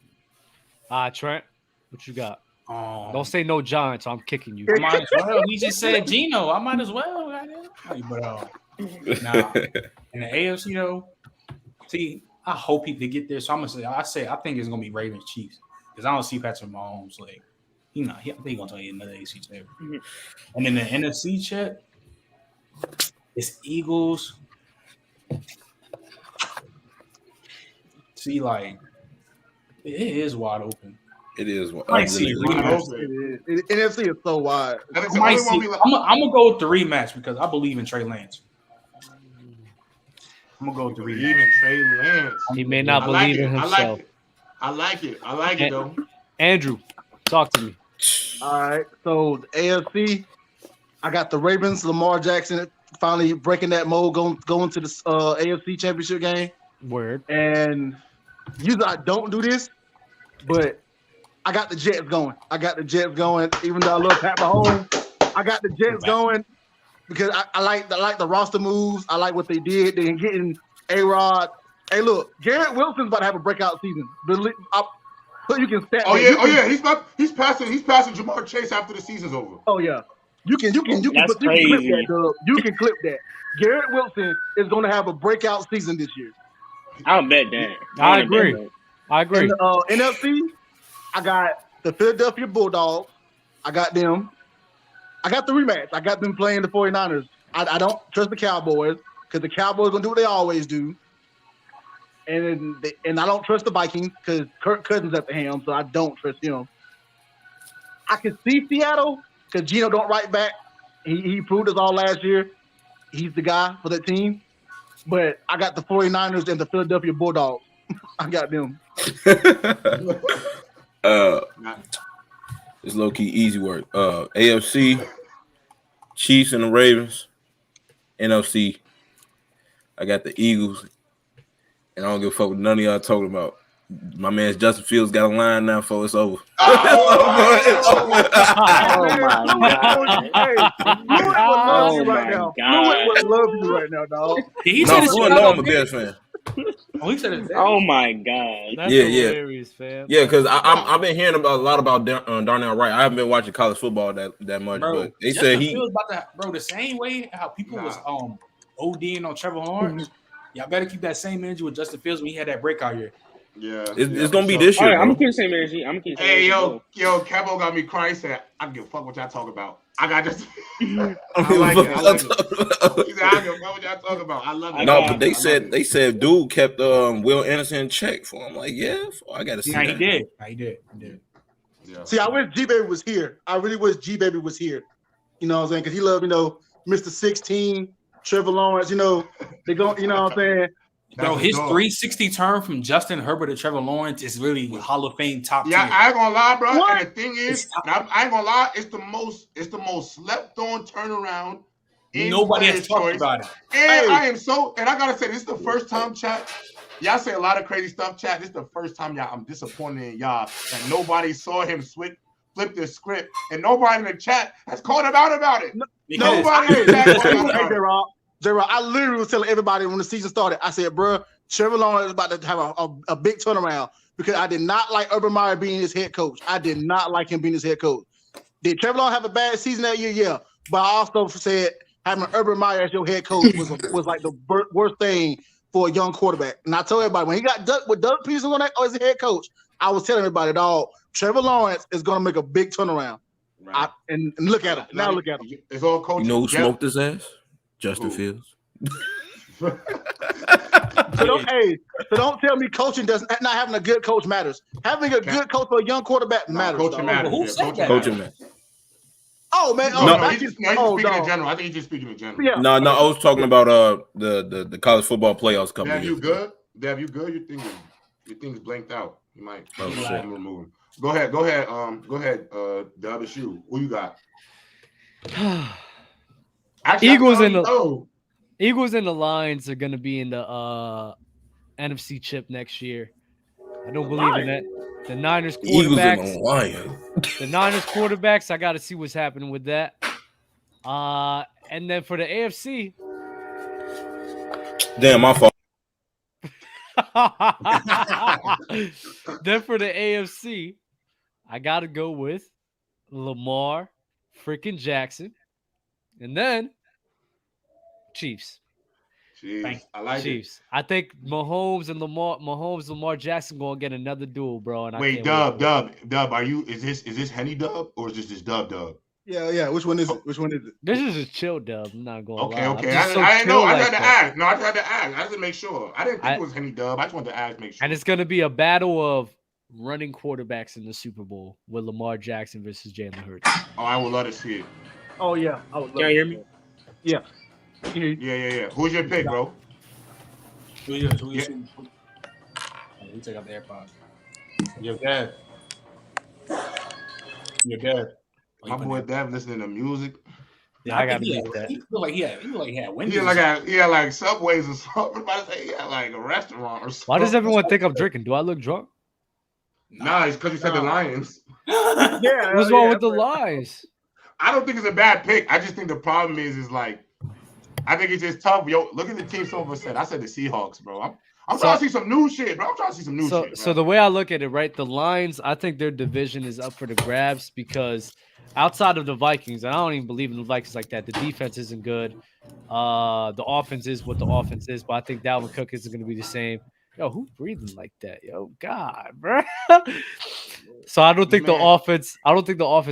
Trent, what you got? Don't say no Giants. I'm kicking you. I might as well. He just said Geno. I might as well. But nah, in the AFC though, see, I hope he could get there. So I'm gonna say I think it's gonna be Ravens Chiefs because I don't see Patrick Mahomes like I think he's gonna take another AFC champion. Mm-hmm. And then the NFC check, it's Eagles. See, like it is wide open. It is. NFC is so wide. I'm gonna go with the rematch because I believe in Trey Lance. I'm gonna go with the rematch. Even Trey Lance. He may not believe in himself. I like it though. Andrew, talk to me. All right. So the AFC, I got the Ravens, Lamar Jackson finally breaking that mold, going to the AFC Championship game. Word. And usually I don't do this, but I got the Jets going. Even though I love Pat Mahomes, I got the Jets going because I like the roster moves. I like what they did. They're getting A-Rod. Hey, look, Garrett Wilson's about to have a breakout season. So you can stat. Oh yeah. He's passing Jamar Chase after the season's over. Oh yeah. You can clip that, Dub. You can clip that. Garrett Wilson is going to have a breakout season this year. I'll bet that. I agree. In the NFC, I got the Philadelphia Bulldogs. I got them. I got the rematch. I got them playing the 49ers. I don't trust the Cowboys because the Cowboys going to do what they always do. And I don't trust the Vikings because Kirk Cousins at the helm, so I don't trust him. I can see Seattle because Geno don't write back. He proved us all last year. He's the guy for that team. But I got the 49ers and the Philadelphia Bulldogs. I got them. It's low-key easy work. AFC, Chiefs and the Ravens. NFC, I got the Eagles. And I don't give a fuck what none of y'all talking about. My man Justin Fields got a line now for it's over. It's over. Oh my God. Fluid would love you right now, dog. I'm a Bears fan. Oh my God. That's hilarious, fam. Yeah, because I've been hearing a lot about Darnell Wright. I haven't been watching college football that much, but they said he was about to, the same way how people was ODing on Trevor Lawrence. Y'all better keep that same energy with Justin Fields when he had that breakout year. Yeah, it's gonna be this year. All right, I'm gonna keep the same energy. Hey, yo, Kevo got me crying. Said, "I don't give a fuck what y'all talk about. I got just." I like it. He said, "I don't give a fuck what y'all talk about. I love it." No, but they said dude kept Will Anderson in check for him. Like, yeah, I gotta see. He did. Yeah. See, I wish G Baby was here. I really wish G Baby was here. You know what I'm saying? Because he loved, Mr. 16, Trevor Lawrence. They go. You know what I'm saying? Bro, his 360 turn from Justin Herbert to Trevor Lawrence is really Hall of Fame top tier. Yeah, I ain't gonna lie, bro. What? And the thing is, I ain't gonna lie, it's the most slept on turnaround. Nobody has talked about it. And I gotta say, this is the first time, chat. Y'all say a lot of crazy stuff, chat. This is the first time, I'm disappointed in y'all that nobody saw him flip the script, and nobody in the chat has called him out about it. Nobody in the chat called him out about it. J-Rock, I literally was telling everybody when the season started, I said, bro, Trevor Lawrence is about to have a big turnaround because I did not like Urban Meyer being his head coach. I did not like him being his head coach. Did Trevor Lawrence have a bad season that year? Yeah. But I also said having Urban Meyer as your head coach was like the worst thing for a young quarterback. And I told everybody, when he got with Doug Peterson on that as a head coach, I was telling everybody, dog, Trevor Lawrence is going to make a big turnaround. Right. And look at him. Now look at him. It's all coaching. You know who smoked his ass? Justin Fields. So don't tell me coaching not having a good coach matters. Having a good coach for a young quarterback matters. Coaching matters. Who said that? Coaching matters. Oh man, he's just speaking in general. I think he's just speaking in general. Yeah. No, I was talking about the college football playoffs coming. Dev, you good? Your thing's blanked out. You might remove him. Go ahead, Dub, it's you. Who you got? Actually, Eagles and the Lions are gonna be in the NFC chip next year. I don't believe in that. The Niners quarterbacks. Eagles and the Lions. The Niners quarterbacks. I got to see what's happening with that. And then for the AFC. Damn, my fault. Then for the AFC, I got to go with Lamar freaking Jackson. And then Chiefs. I like Chiefs. I think Mahomes, Lamar Jackson gonna get another duel, bro. And wait, Dub, are you? Is this Henny Dub or is this Dub? Yeah. Which one is it? This is a chill Dub. I'm not going. Okay. I know. I tried to ask. No, I tried to ask. I just to make sure. I didn't think it was Henny Dub. I just wanted to ask, make sure. And it's gonna be a battle of running quarterbacks in the Super Bowl with Lamar Jackson versus Jalen Hurts. Oh, I would love to see it. Oh yeah, I would love. Can you hear me? Yeah. Yeah. Who's your pick, bro? Who you take out the AirPods. Your dad. My boy Dad listening to music. Yeah, I got to get that. He looked like he had Wendy's. He had like Subways or something. Everybody say he had like a restaurant or something. Why does everyone think I'm drinking? Do I look drunk? Nah, it's because you said the Lions. Yeah. What's wrong with the Lions? I don't think it's a bad pick. I just think the problem is like, I think it's just tough. Yo, look at the team so far said. I said the Seahawks, bro. I'm trying to see some new shit, bro. I'm trying to see some new shit. So the way I look at it, right, the Lions, I think their division is up for the grabs because outside of the Vikings, and I don't even believe in the Vikings like that, the defense isn't good. The offense is what the offense is, but I think Dalvin Cook isn't going to be the same. Yo, who breathing like that? Yo, God, bro. So I don't think the offense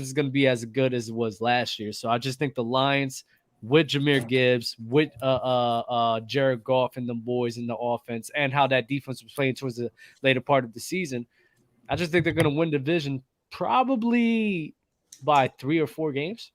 is going to be as good as it was last year. So I just think the Lions with Jahmyr Gibbs, with Jared Goff and them boys in the offense, and how that defense was playing towards the later part of the season, I just think they're going to win the division probably by 3 or 4 games.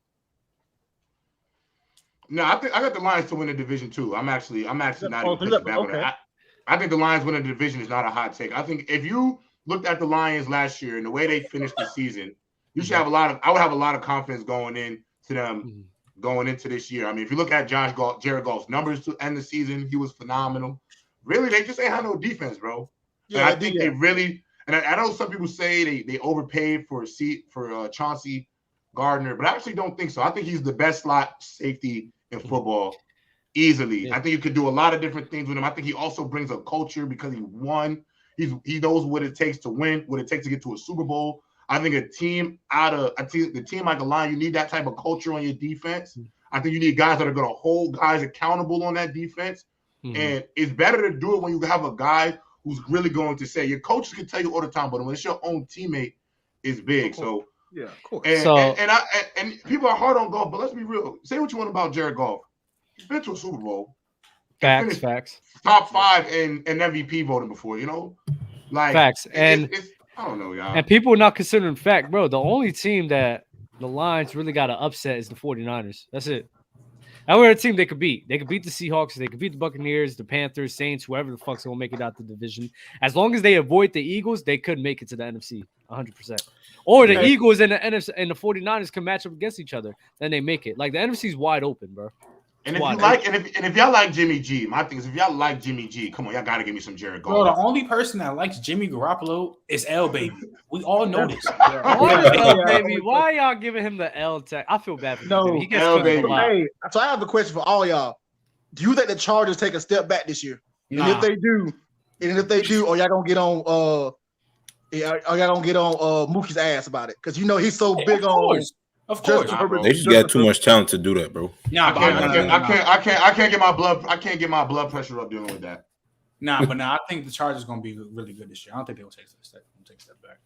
No, I got the Lions to win the division too. I'm actually not even pushing back on that. I think the Lions winning the division is not a hot take. I think if you looked at the Lions last year and the way they finished the season, you should have I would have a lot of confidence going into them going into this year. I mean, if you look at Jared Goff's numbers to end the season, he was phenomenal. Really, they just ain't have no defense, bro. Yeah, and I think they really. And I know some people say they overpaid for Chauncey Gardner, but I actually don't think so. I think he's the best slot safety in football. Easily. Yeah. I think you could do a lot of different things with him. I think he also brings a culture because he won. He knows what it takes to win, what it takes to get to a Super Bowl. I think the team like the Lions, you need that type of culture on your defense. I think you need guys that are going to hold guys accountable on that defense. And it's better to do it when you have a guy who's really going to say. Your coaches can tell you all the time, but when it's your own teammate, it's big. So yeah, of course. And people are hard on Goff, but let's be real. Say what you want about Jared Goff. He's been to a Super Bowl. Facts. Top 5 in MVP voting before, like facts. And I don't know, y'all. And people are not considering fact, bro. The only team that the Lions really got to upset is the 49ers. That's it. That were a team they could beat. They could beat the Seahawks. They could beat the Buccaneers, the Panthers, Saints, whoever the fuck's going to make it out the division. As long as they avoid the Eagles, they could make it to the NFC 100%. Or the Eagles and the NFC and the 49ers can match up against each other. Then they make it. Like, the NFC's wide open, bro. And if y'all like Jimmy G, my thing is if y'all like Jimmy G, come on, y'all gotta give me some Jared Goff. Bro, the only person that likes Jimmy Garoppolo is L Baby. We all know this. L Baby, why y'all giving him the L tag? I feel bad for him. He gets L Baby. Hey, so I have a question for all y'all. Do you think the Chargers take a step back this year? Nah. And if they do, are y'all gonna get on Mookie's ass about it? Because he's so big on. Of course, they just got too much talent to do that, bro. I can't get my blood pressure up dealing with that. But I think the Chargers gonna be really good this year. I don't think they'll take a step back.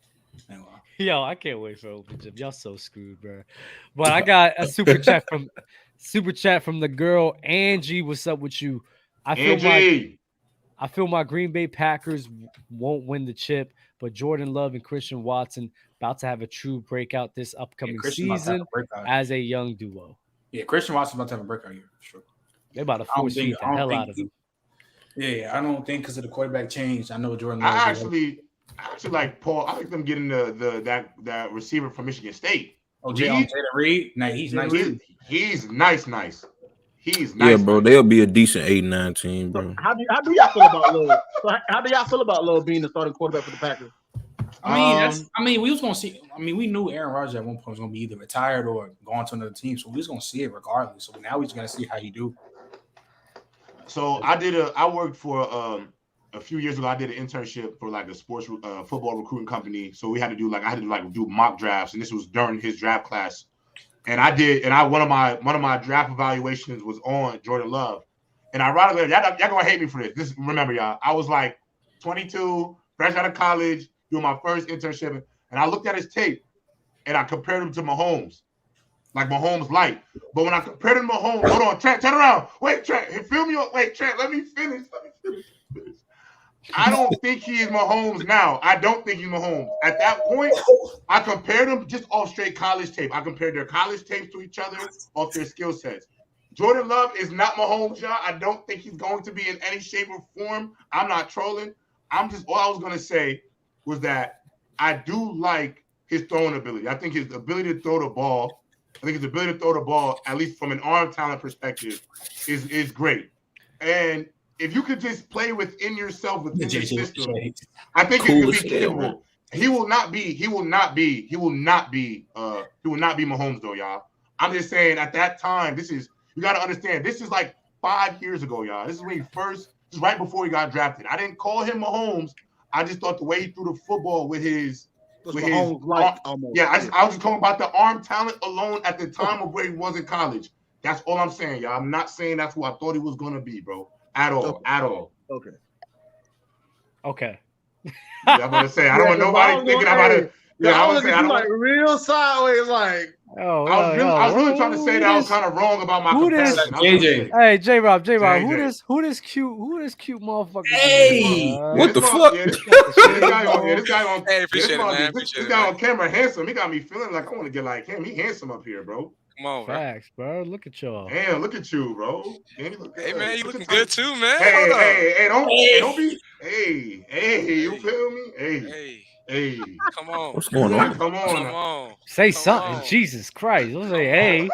Anyway. Yo, I can't wait for open gym. Y'all so screwed, bro. But I got a super chat from the girl Angie. What's up with you? I feel my Green Bay Packers won't win the chip, but Jordan Love and Christian Watson about to have a true breakout this upcoming season as a young duo. Yeah, Christian Watson about to have a breakout here for sure. They're about to force feed the hell out of him. Yeah, I don't think because of the quarterback change. I know Jordan Love. I actually like Paul. I like them getting that receiver from Michigan State. Oh, Jayden Reed. Nah, he's nice. He's nice. He's nice. Yeah, bro. They'll be a decent 8-9 team, bro. How do y'all feel about Love? How do y'all feel about Love being the starting quarterback for the Packers? We was gonna see. We knew Aaron Rodgers at one point was gonna be either retired or going to another team, so we was gonna see it regardless. So now we're gonna see how he do. So I worked for a few years ago. I did an internship for like a sports football recruiting company. So I had to do mock drafts, and this was during his draft class. And one of my draft evaluations was on Jordan Love. And ironically, y'all gonna hate me for this. Remember, y'all, I was like 22, fresh out of college, doing my first internship, and I looked at his tape and I compared him to Mahomes, like Mahomes light. But when I compared him to Mahomes, hold on, Trent, turn around. Wait, Trent, fill me up. Wait, Trent, let me finish. I don't think he is Mahomes now. I don't think he's Mahomes. At that point, I compared them just off straight college tape. I compared their college tapes to each other off their skill sets. Jordan Love is not Mahomes, y'all. I don't think he's going to be in any shape or form. I'm not trolling. All I was going to say was that I do like his throwing ability. I think his ability to throw the ball, at least from an arm talent perspective, is great. And if you could just play within yourself, within the system, I think it could be capable. He will not be Mahomes though, y'all. I'm just saying at that time, you got to understand, this is like 5 years ago, y'all. This is when this is right before he got drafted. I didn't call him Mahomes. I just thought the way he threw the football with his almost. Yeah, I was just talking about the arm talent alone at the time of where he was in college. That's all I'm saying, y'all. I'm not saying that's who I thought he was gonna be, bro. At all. Okay. Yeah, I'm gonna say I don't want nobody thinking about it. Yeah, I was saying like real sideways, like. I was really trying to say that I was kind of wrong about my comparison. Hey, J-Rob, who this cute motherfucker? Hey, what the fuck? This guy on Hey, appreciate it, man. This guy on camera handsome. He got me feeling like I want to get like him. He handsome up here, bro. Come on, facts, bro. Look at y'all. Damn, look at you, bro. Hey, man, you looking good too, man. Hey, don't be. Hey, you feel me? Hey, come on. What's going on? Come on. Say something. Jesus Christ. Don't say, hey.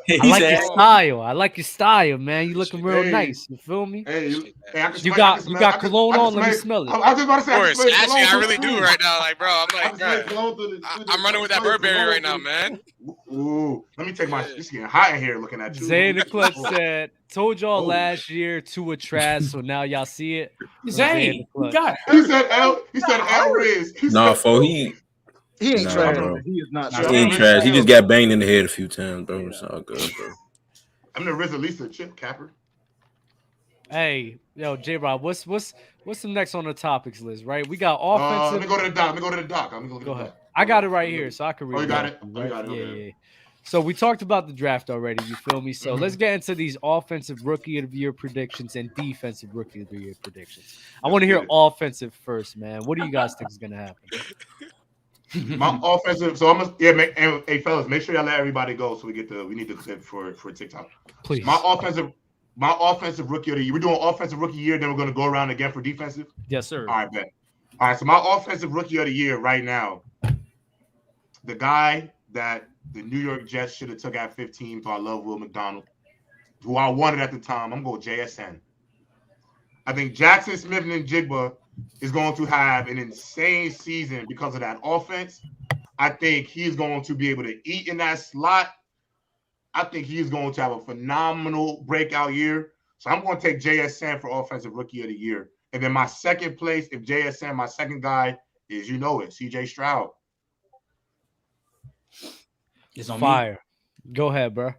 I like your style, man. You looking real nice. You feel me? Hey, you got cologne on? Let me smell it. I was just about to say. Of course. Actually, I really do right now. Like, bro, I'm running with that Burberry right now, man. Ooh, let me take my. It's getting hot in here looking at you. Zay in the clutch said, "Told y'all last year Tua trash, so now y'all see it." Zay, you got it. He said L Riz. Nah, fo, he ain't trash. Bro. He is not trash. He ain't trash. He just got banged in the head a few times, bro. It's all good, bro. I'm the Riz Elisa chip capper. Hey, yo, J-Rob, what's the next on the topics list, right? We got offensive. Let me go to the doc. Go ahead. I got it right here, so I can read it. Oh, you got it? Right? Oh, you got it. Yeah, Okay. yeah. So we talked about the draft already, you feel me? So let's get into these offensive rookie of the year predictions and defensive rookie of the year predictions. I want to hear offensive first, man. What do you guys think is going to happen? My offensive, so I'm gonna hey fellas, make sure y'all let everybody go so we need the clip for TikTok. Please. My offensive rookie of the year. We're doing offensive rookie year, then we're gonna go around again for defensive. Yes, sir. All right, bet. All right, so my offensive rookie of the year right now, the guy that the New York Jets should have took at 15, so I love Will McDonald, who I wanted at the time. I'm going JSN. I think Jackson Smith and Jigba is going to have an insane season because of that offense. I think he's going to be able to eat in that slot. I think he's going to have a phenomenal breakout year. So I'm going to take JSN for offensive rookie of the year. And then my second place, if JSN, my second guy is, CJ Stroud. It's on fire. Me. Go ahead, bro.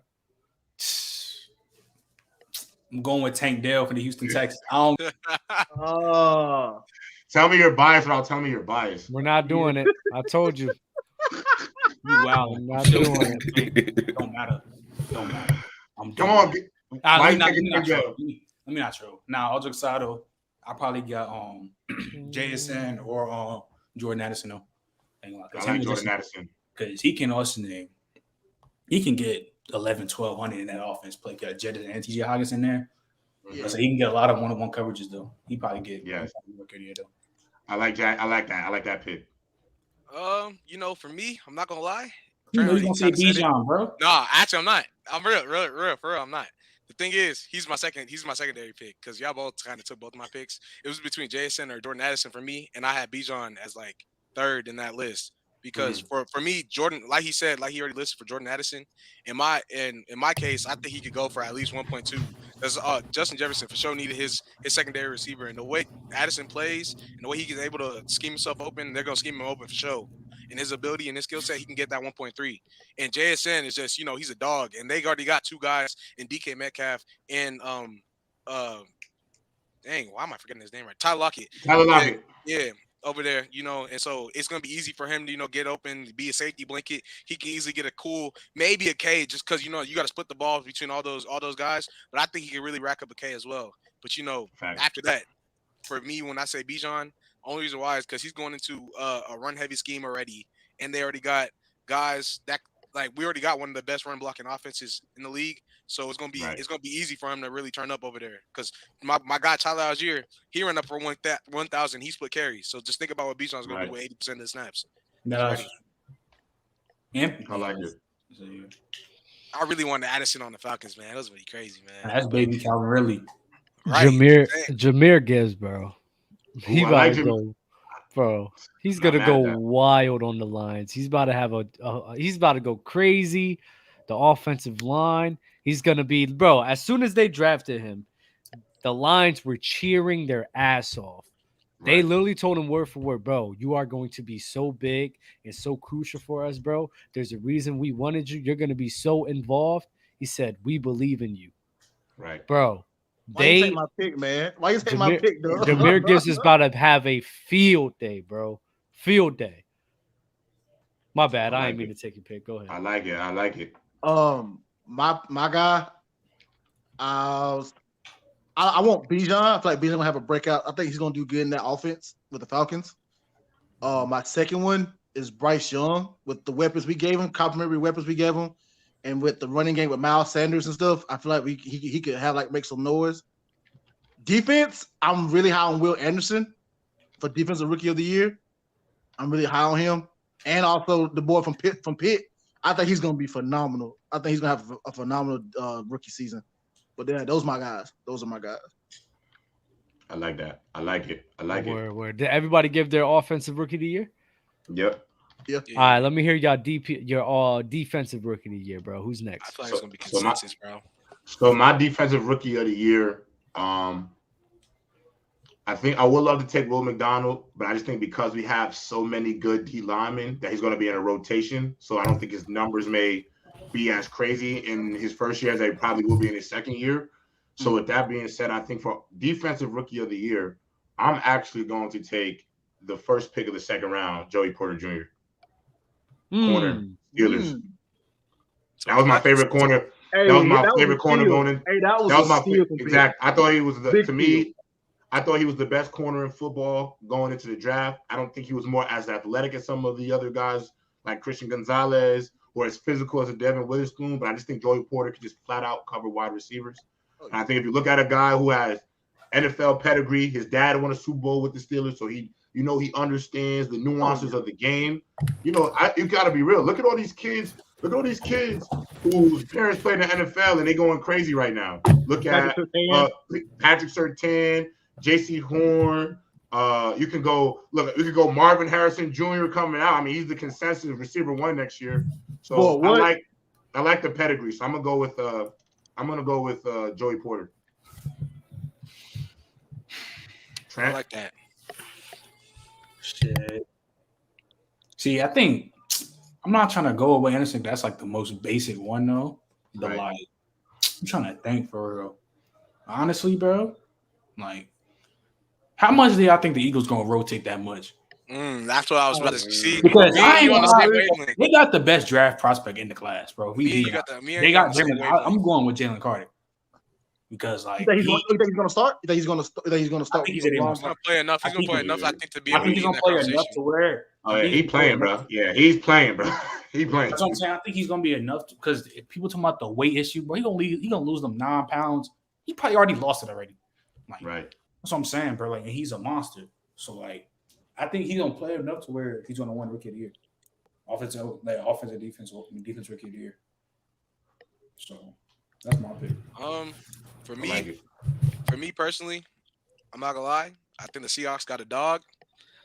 I'm going with Tank Dell for the Houston Texans. Tell me your bias, or I'll tell me your bias. We're not doing it. I told you. Wow, I'm not doing it. Don't matter. Come on. Let me not troll. Now, all jokes aside, though, I probably got JSN or Jordan Addison. Though. I like Jordan Addison. Because he can also he can get 1,100 in that offense play. Got Jetta and TJ Hawkins in there. Yeah. So he can get a lot of one-on-one coverages, though. He probably get I like that. I like that pick. For me, I'm not gonna lie. You know, you're gonna say Bijan, bro. No, actually, I'm not. I'm real, for real. I'm not. The thing is, he's my secondary pick because y'all both kind of took both of my picks. It was between JSN or Jordan Addison for me, and I had Bijan as like third in that list. Because for me, Jordan, like he said, like he already listed for Jordan Addison. In my case, I think he could go for at least 1.2. Because Justin Jefferson for sure needed his secondary receiver, and the way Addison plays and the way he is able to scheme himself open, they're gonna scheme him open for sure. And his ability and his skill set, he can get that 1.3. And JSN is just, he's a dog, and they already got two guys in DK Metcalf and why am I forgetting his name right? Tyler Lockett. Yeah. Over there, and so it's gonna be easy for him to, get open, be a safety blanket. He can easily get maybe a K, just because you got to split the ball between all those guys. But I think he can really rack up a K as well. But after that, for me, when I say Bijan, only reason why is because he's going into a run heavy scheme already, and they already got guys that we already got one of the best run blocking offenses in the league. So it's gonna be easy for him to really turn up over there. Because my guy Tyler Algier, he ran up for 1,000. He split carries. So just think about what Bijan's gonna do with 80% of the snaps. No, I like it. I really wanted Addison on the Falcons, man. That was really crazy, man. That's baby Calvin Ridley. Right. Jahmyr Gibbs, bro. He about to go, bro. He's gonna go wild on the lines. He's about to have he's about to go crazy. The offensive line. He's going to be, bro, as soon as they drafted him, the Lions were cheering their ass off. They literally told him word for word, bro, you are going to be so big and so crucial for us, bro. There's a reason we wanted you. You're going to be so involved. He said, we believe in you. Right. Bro. Why you take my pick, man? Why you take my pick, though? Jahmyr Gibbs is about to have a field day, bro. Field day. My bad. I ain't mean to take your pick. Go ahead. I like it. My guy, I want Bijan. I feel like Bijan gonna have a breakout. I think he's gonna do good in that offense with the Falcons. My second one is Bryce Young with the weapons we gave him, complimentary weapons we gave him, and with the running game with Miles Sanders and stuff. I feel like he could have make some noise. Defense, I'm really high on Will Anderson for defensive rookie of the year. I'm really high on him, and also the boy from Pitt. I think he's going to be phenomenal. I think he's going to have a phenomenal rookie season. But those are my guys. I like that. I like it. Word. Did everybody give their offensive rookie of the year? Yep. Yeah. All right, let me hear your all defensive rookie of the year, bro. Who's next? I feel like it's going to be consensus, bro. So my defensive rookie of the year, I think I would love to take Will McDonald, but I just think because we have so many good D linemen that he's going to be in a rotation. So I don't think his numbers may be as crazy in his first year as they probably will be in his second year. So with that being said, I think for defensive rookie of the year, I'm actually going to take the first pick of the second round, Joey Porter Jr. Corner Steelers. That was my favorite corner. That was my favorite corner going in. Hey, that was my exact. I thought he was I thought he was the best corner in football going into the draft. I don't think he was more as athletic as some of the other guys like Christian Gonzalez or as physical as a Devin Witherspoon, but I just think Joey Porter could just flat out cover wide receivers. And I think if you look at a guy who has NFL pedigree, his dad won a Super Bowl with the Steelers, so he understands the nuances of the game. You got to be real. Look at all these kids. Look at all these kids whose parents play in the NFL and they going crazy right now. Look at Patrick Surtain, J.C. Horn. You can go Marvin Harrison Jr. coming out. I mean, he's the consensus receiver 1 next year. So I like the pedigree. So I'm gonna go with Joey Porter. Trent? I like that. Shit. See, I think I'm not trying to go away Anderson. That's like the most basic one though. But like, I'm trying to think for real. Honestly, bro, like, how much do y'all think the Eagles gonna rotate that much? That's what I was about to see. Because they got the best draft prospect in the class, bro. They got Jalen. I'm going with Jalen Carter. Because like, you think he's gonna start? You think he's gonna start? He's gonna play enough. He's gonna play enough. I think to be. I think he's gonna play enough to where. Oh yeah, he's playing, bro. Yeah, he's playing, bro. He playing. That's what I'm saying. I think he's gonna be enough because if people talking about the weight issue, bro, he gonna lose them 9 pounds. He probably already lost it already. Like, right. That's what I'm saying, bro. Like, and he's a monster. So like, I think he's gonna play enough to where he's gonna win Rookie of the Year, offensive defense Rookie of the Year. So that's my pick. For me personally, I'm not gonna lie. I think the Seahawks got a dog.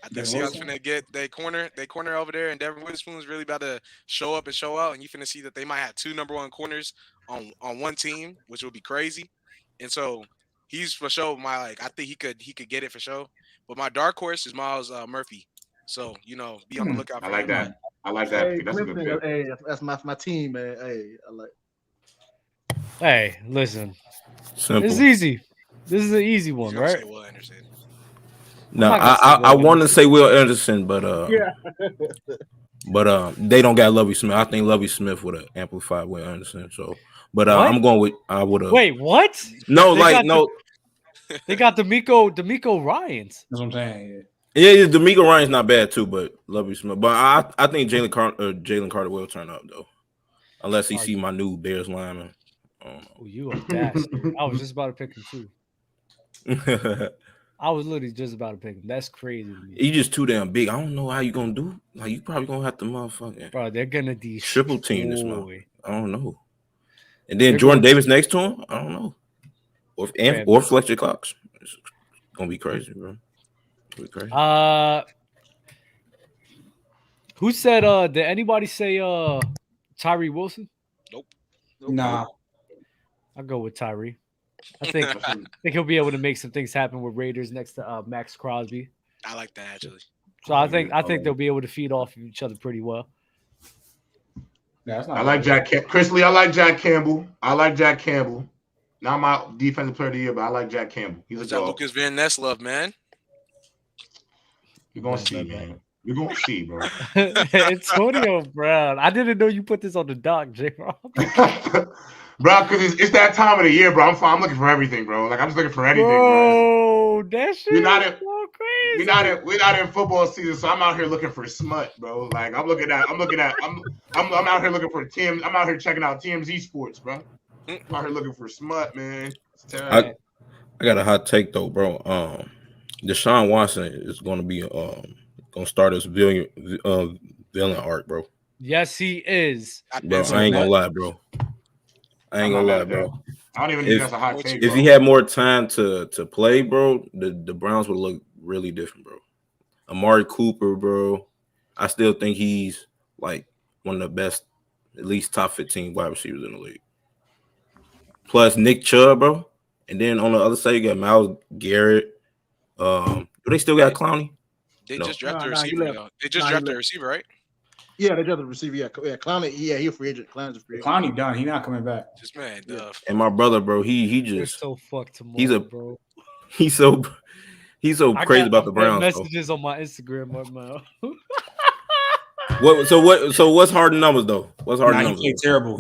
I think the Seahawks finna get their corner over there, and Devin Witherspoon is really about to show up and show out. And you finna see that they might have 2 number 1 corners on one team, which would be crazy. And so he's for sure I think he could get it for sure. But my dark horse is Miles Murphy. So be on the lookout for that. I like that. Hey, that's a good pick. Hey, that's my team, man. Hey, I like. Hey, listen. Simple. It's easy. This is an easy one, right? No, I want to say Will Anderson, but but they don't got Lovie Smith. I think Lovie Smith would have amplified Will Anderson. So, but I'm going with I would have. Wait, what? No, they got D'Amico Ryans. That's what I'm saying. Yeah, D'Amico Ryan's not bad too, but Lovie Smith. But I think Jalen Carter will turn up though, unless he see my new Bears lineman. Oh, you a bastard! I was just about to pick him too. I was literally just about to pick him. That's crazy. He's just too damn big. I don't know how you gonna do. Like, you probably gonna have to motherfucking. Bro, they're gonna triple team this month. I don't know. And then Jordan Davis next to him. I don't know. Or Fletcher Cox. It's gonna be crazy, bro. It'll be crazy. Who said? Did anybody say Tyree Wilson? Nope. Nah. I'll go with Tyree. I think he'll be able to make some things happen with Raiders next to Max Crosby. I like that actually. So I think they'll be able to feed off of each other pretty well. Yeah, I like Chris Lee. I like Jack Campbell. Not my defensive player of the year, but I like Jack Campbell. He's a dog. Lucas Van Ness love, man. You're gonna see, man. You're gonna see, bro. Antonio Brown. I didn't know you put this on the dock, J-Rob. Bro, because it's that time of the year, bro. I'm looking for everything, bro. Like, I'm just looking for anything, bro. That shit is so crazy. We're not in football season, so I'm out here looking for smut, bro. Like, I'm out here looking for TMZ. I'm out here checking out TMZ Sports, bro. I'm out here looking for smut, man. I got a hot take though, bro. Deshaun Watson is going to be gonna start his villain arc, bro. Yes, he is. Bro, I ain't gonna lie, bro. I don't even think that's a hot take. If he had more time to play, bro, the Browns would look really different, bro. Amari Cooper, bro. I still think he's like one of the best, at least top 15 wide receivers in the league. Plus Nick Chubb, bro. And then on the other side, you got Myles Garrett. Do they still got Clowney? They just drafted a receiver. They just drafted a receiver, right? Yeah, they got the receiver. Yeah, Clowney. Yeah, he a free agent. Clowney's a free agent. Clowney done. He not coming back. Just man, and my brother, bro, he We're just so fucked tomorrow, bro. He's so crazy about the Browns. Messages on my Instagram right now. So what's Harden numbers though? What's Harden numbers? He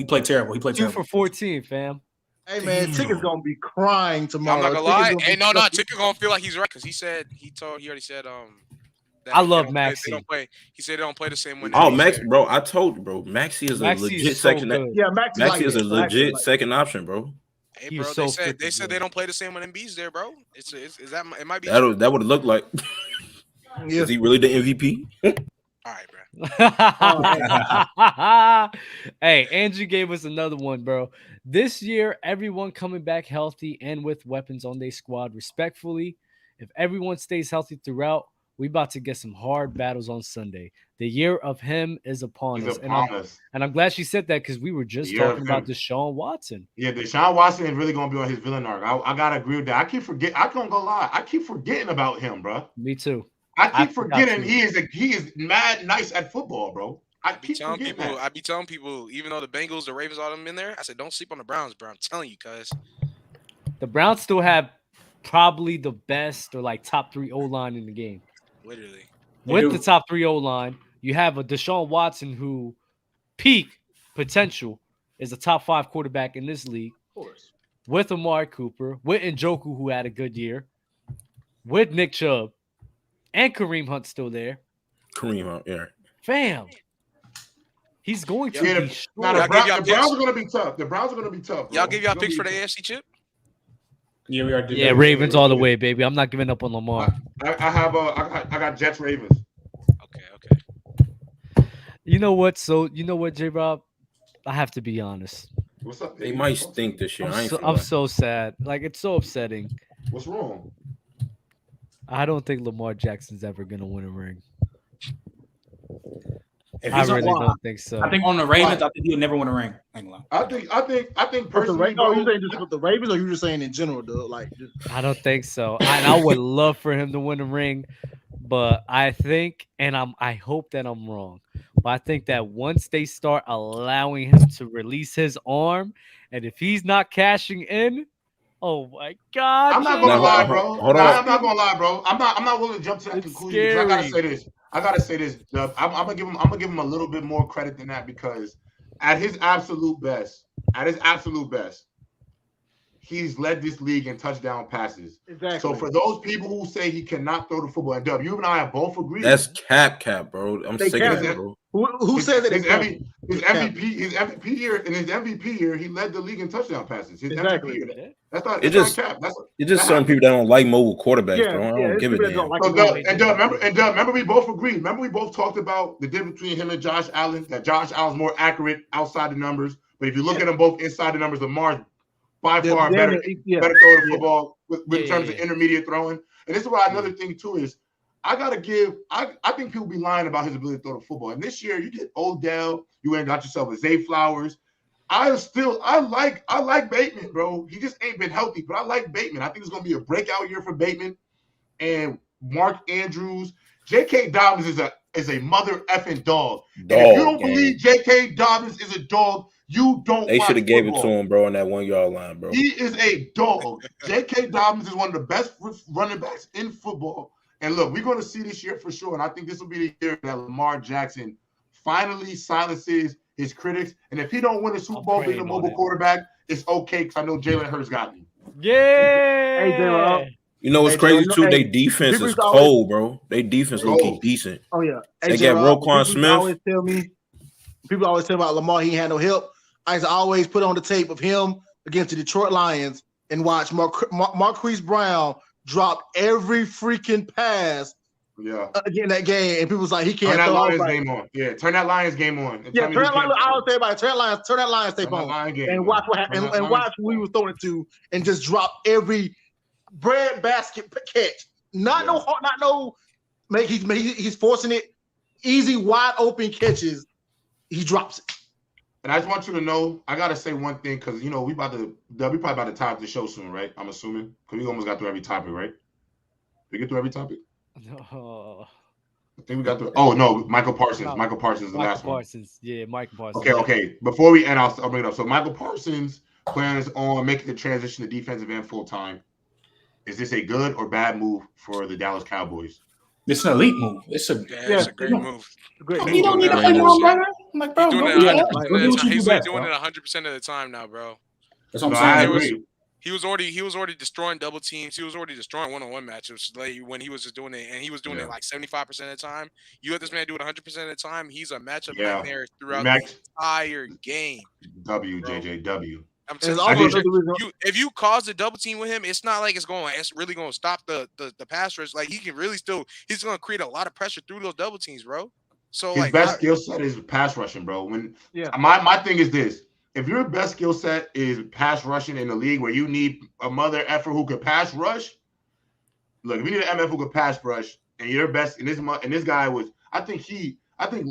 played terrible. 2 for 14, fam. Hey man, Ticker's gonna be crying tomorrow. I'm not gonna lie. Hey, no, Ticker gonna feel like he's right because he already said I love Maxey. He said they don't play the same way. Oh, Max, bro, I told you, bro. Maxey is a legit second. Yeah, Maxey is a legit second option, bro. Hey, bro, they said they don't play the same when Embiid's there, bro. Is that it might be that would have looked like. Is he really the MVP? All right, bro. Hey, Andrew gave us another one, bro. This year, everyone coming back healthy and with weapons on their squad. Respectfully, if everyone stays healthy throughout, we about to get some hard battles on Sunday. The year of him is upon us. And I'm glad she said that because we were just talking about Deshaun Watson. Yeah, Deshaun Watson is really going to be on his villain arc. I got to agree with that. I can't go lie. I keep forgetting about him, bro. Me too. I keep forgetting he is mad nice at football, bro. I be telling people, even though the Bengals, the Ravens, all them in there, I said, don't sleep on the Browns, bro. I'm telling you, cuz. The Browns still have probably the best or like top 3 O-line in the game. Literally. With the top 3 O-line, you have a Deshaun Watson who peak potential is a top 5 quarterback in this league. Of course. With Amari Cooper, with Njoku, who had a good year, with Nick Chubb, and Kareem Hunt still there. Kareem Hunt, yeah. Fam. He's going to be strong. The Browns are going to be tough. The Browns are going to be tough. Y'all give y'all picks for the AFC chip? Yeah, we are. Yeah, Ravens all the way, baby. I'm not giving up on Lamar. I got Jets Ravens. Okay. You know what? J-Rob? I have to be honest. What's up? They might stink this year. I'm so sad. Like, it's so upsetting. What's wrong? I don't think Lamar Jackson's ever gonna win a ring. I really don't think so. I think on the Ravens, I think he'll never win a ring. I think personally. Oh, you saying just with the Ravens, or you just saying in general, though? Like, I don't think so. I would love for him to win a ring, but I think, and I hope that I'm wrong, but I think that once they start allowing him to release his arm, and if he's not cashing in, oh my God! I'm not gonna lie, bro. I'm not gonna lie, bro. I'm not willing to jump to that conclusion. Because I gotta say this. I'm gonna give him a little bit more credit than that because at his absolute best, he's led this league in touchdown passes. Exactly. So for those people who say he cannot throw the football, and Dub, you and I have both agreed. That's cap, bro. I'm sick of it, bro. Who said that? His MVP year, in his MVP year, he led the league in touchdown passes. His MVP year. That's not cap. It's just certain people that don't like mobile quarterbacks, bro. I don't give a damn. Remember we both agreed. Remember we both talked about the difference between him and Josh Allen. That Josh Allen's more accurate outside the numbers, but if you look at them both inside the numbers, Lamar's by far better throw the football in terms of intermediate throwing. And this is why another thing too is I think people be lying about his ability to throw the football. And this year you get Odell, you went and got yourself a Zay Flowers. I like Bateman, bro. He just ain't been healthy, but I like Bateman. I think it's gonna be a breakout year for Bateman and Mark Andrews. J.K. Dobbins is a mother effing dog. And if you don't believe J.K. Dobbins is a dog, you don't. They should have gave it to him, bro, on that 1 yard line, bro. He is a dog. J.K. Dobbins is one of the best running backs in football. And look, we're going to see this year for sure. And I think this will be the year that Lamar Jackson finally silences his critics. And if he don't win a Super Bowl being a mobile quarterback, it's okay because I know Jalen Hurts got me. Yeah. Hey, J-Rob. You know what's crazy too? Their defense is cold, bro. Their defense looking decent. Oh yeah, they got Roquan Smith. People always tell me about Lamar. He had no help. I used to always put on the tape of him against the Detroit Lions and watch Marquise Brown drop every freaking pass. Yeah, again that game, and people was like, he can't. Turn that Lions game on. Yeah, turn that Lions game on. Yeah, turn that Lions. I always say about it. Turn that Lions tape on, and watch what happened, and watch who he was throwing it to, and just drop every bread basket catch. He's forcing it. Easy, wide open catches. He drops it. And I just want you to know, I gotta say one thing because we probably about to top the show soon, right? I'm assuming because we almost got through every topic, right? We get through every topic. No. I think we got the. Oh no, Michael Parsons. No. Michael Parsons is the last one. Yeah, Michael Parsons. Okay. Before we end, I'll bring it up. So Michael Parsons plans on making the transition to defensive end full time. Is this a good or bad move for the Dallas Cowboys? It's an elite move. It's a great move. You don't need to play your own brother. I'm like, bro, he's doing it 100% of the time now, bro. That's what I'm saying. He was already destroying double teams. He was already destroying one-on-one matchups like when he was just doing it, and he was doing it like 75% of the time. You let this man do it 100% of the time. He's a matchup nightmare throughout the entire game. WJJW. I'm telling you, if you cause a double team with him, it's not like it's really going to stop the pass rush. Like he can really he's going to create a lot of pressure through those double teams, bro. So his best skill set is pass rushing, bro. My thing is this: if your best skill set is pass rushing in the league, where you need a mother effer who could pass rush, look, if you need an MF who could pass rush, and you're best, and this guy was, I think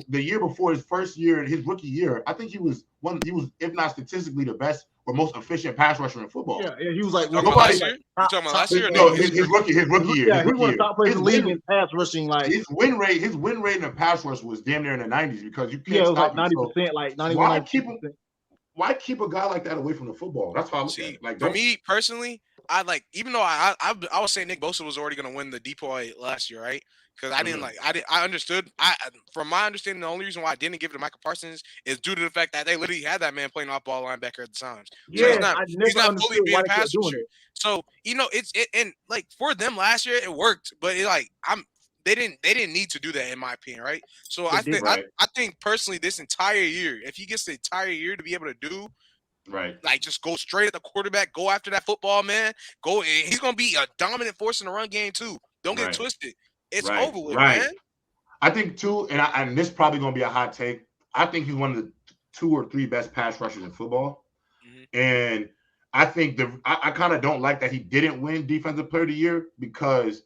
the year before his first year, his rookie year, I think he was if not statistically the best or most efficient pass rusher in football. Yeah, he was like last year. You talking about last year? No, his rookie year. Yeah, he was top player in the league in pass rushing. Like his win rate in the pass rush was damn near in the 90s because you can't. Yeah, it was like 90%, like 91. Why keep a guy like that away from the football? That's why I look at it. Like, for me personally, I like, even though I was saying Nick Bosa was already going to win the DPOY last year, right? Because I understood. From my understanding, the only reason why I didn't give it to Michael Parsons is due to the fact that they literally had that man playing off-ball linebacker at the times. So he's not fully being a pass rusher. So and like for them last year it worked, but they didn't need to do that in my opinion, right? So I think personally this entire year, if he gets the entire year to be able to do. Right, like just go straight at the quarterback, go after that football, man. He's gonna be a dominant force in the run game too. Don't get twisted. It's over with, man. I think too, and this is probably gonna be a hot take. I think he's one of the 2 or 3 best pass rushers in football, and I think I kind of don't like that he didn't win Defensive Player of the Year because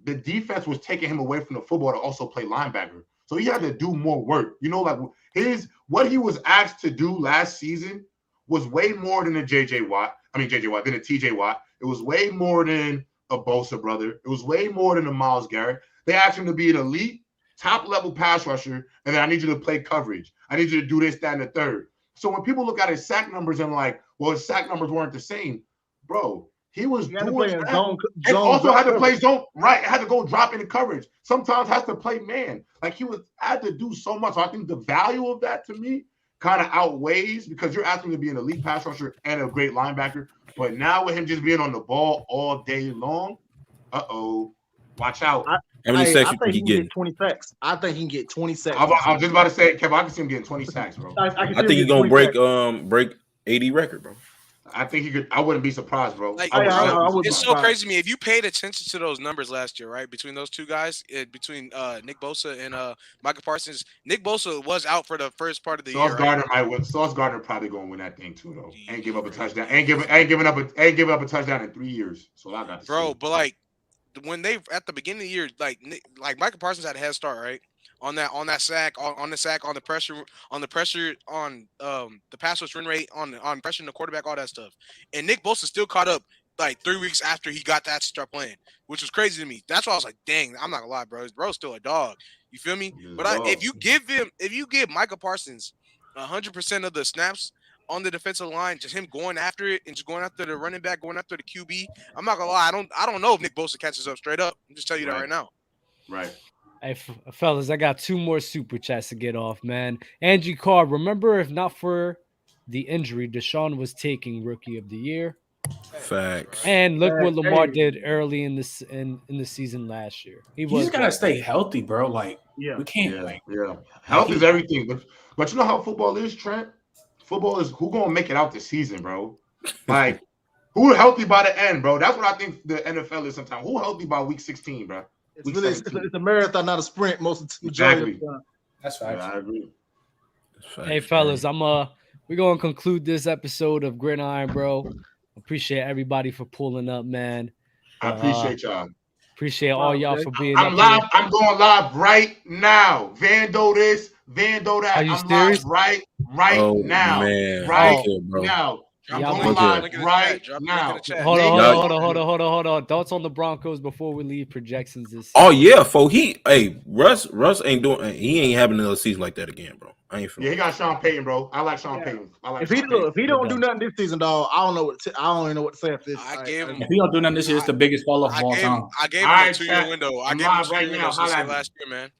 the defense was taking him away from the football to also play linebacker. So he had to do more work. You know, like what he was asked to do last season was way more than a TJ Watt. It was way more than a Bosa brother. It was way more than a Myles Garrett. They asked him to be an elite, top-level pass rusher, and then I need you to play coverage. I need you to do this, that, and the third. So when people look at his sack numbers and like, well, his sack numbers weren't the same, bro. He was doing that. And also had to play zone, right? Had to go drop into coverage. Sometimes has to play man. Like had to do so much. So I think the value of that to me kind of outweighs because you're asking him to be an elite pass rusher and a great linebacker. But now with him just being on the ball all day long, watch out. How many sacks I think he can get 20 sacks. I think he can get 20 sacks. I'm just about to say, Kevin, I can see him getting 20 sacks, bro. I think he's gonna break 80 record, bro. I think he could. I wouldn't be surprised, bro. Like, it's so crazy to me. If you paid attention to those numbers last year, right, between those two guys, between Nick Bosa and Michael Parsons, Nick Bosa was out for the first part of the year. Sauce Gardner probably gonna win that thing too, though. Ain't give up a touchdown. Ain't giving up a touchdown in 3 years. So I got to bro. But like when they at the beginning of the year, like Michael Parsons had a head start, right? On the sack, on the pressure, on the pass rush win rate, on pressuring the quarterback, all that stuff. And Nick Bosa still caught up like 3 weeks after he got that to start playing, which was crazy to me. That's why I was like, dang, I'm not gonna lie, bro. Bro's still a dog. You feel me? But if you give Michael Parsons 100% of the snaps on the defensive line, just him going after it and just going after the running back, going after the QB, I'm not gonna lie. I don't know if Nick Bosa catches up straight up. I'm just telling you that right now. Right. Hey, fellas, I got 2 more super chats to get off, man. Angie Carr, remember if not for the injury, Deshaun was taking Rookie of the Year. Facts. And look what Lamar did early in the season last year. He just gotta stay healthy, bro. Like, we can't. Health is everything. But you know how football is, Trent? Football is who gonna make it out this season, bro. Like, who healthy by the end, bro? That's what I think the NFL is sometimes. Who healthy by week 16, bro? It's a marathon, not a sprint. Most of the exactly. That's right. Yeah, I agree. Hey, fellas, we're gonna conclude this episode of Gridiron, bro. Appreciate everybody for pulling up, man. I appreciate y'all. Appreciate all y'all for being. I'm live. I'm going live right now. Vando this, Vando that. Are you I'm serious? live right now. Man. Right now. I'm going live right now. Hold on. Thoughts on the Broncos before we leave projections this season. Oh yeah, Russ ain't doing. He ain't having another season like that again, bro. I ain't feeling. Yeah, he got Sean Payton, bro. I like Sean Payton. If he don't do nothing this season, dog, I don't even know what to say after this. If he don't do nothing this year, it's the biggest fall off of all time. I gave him a 2-year window. I gave him a 2-year window since last year, man.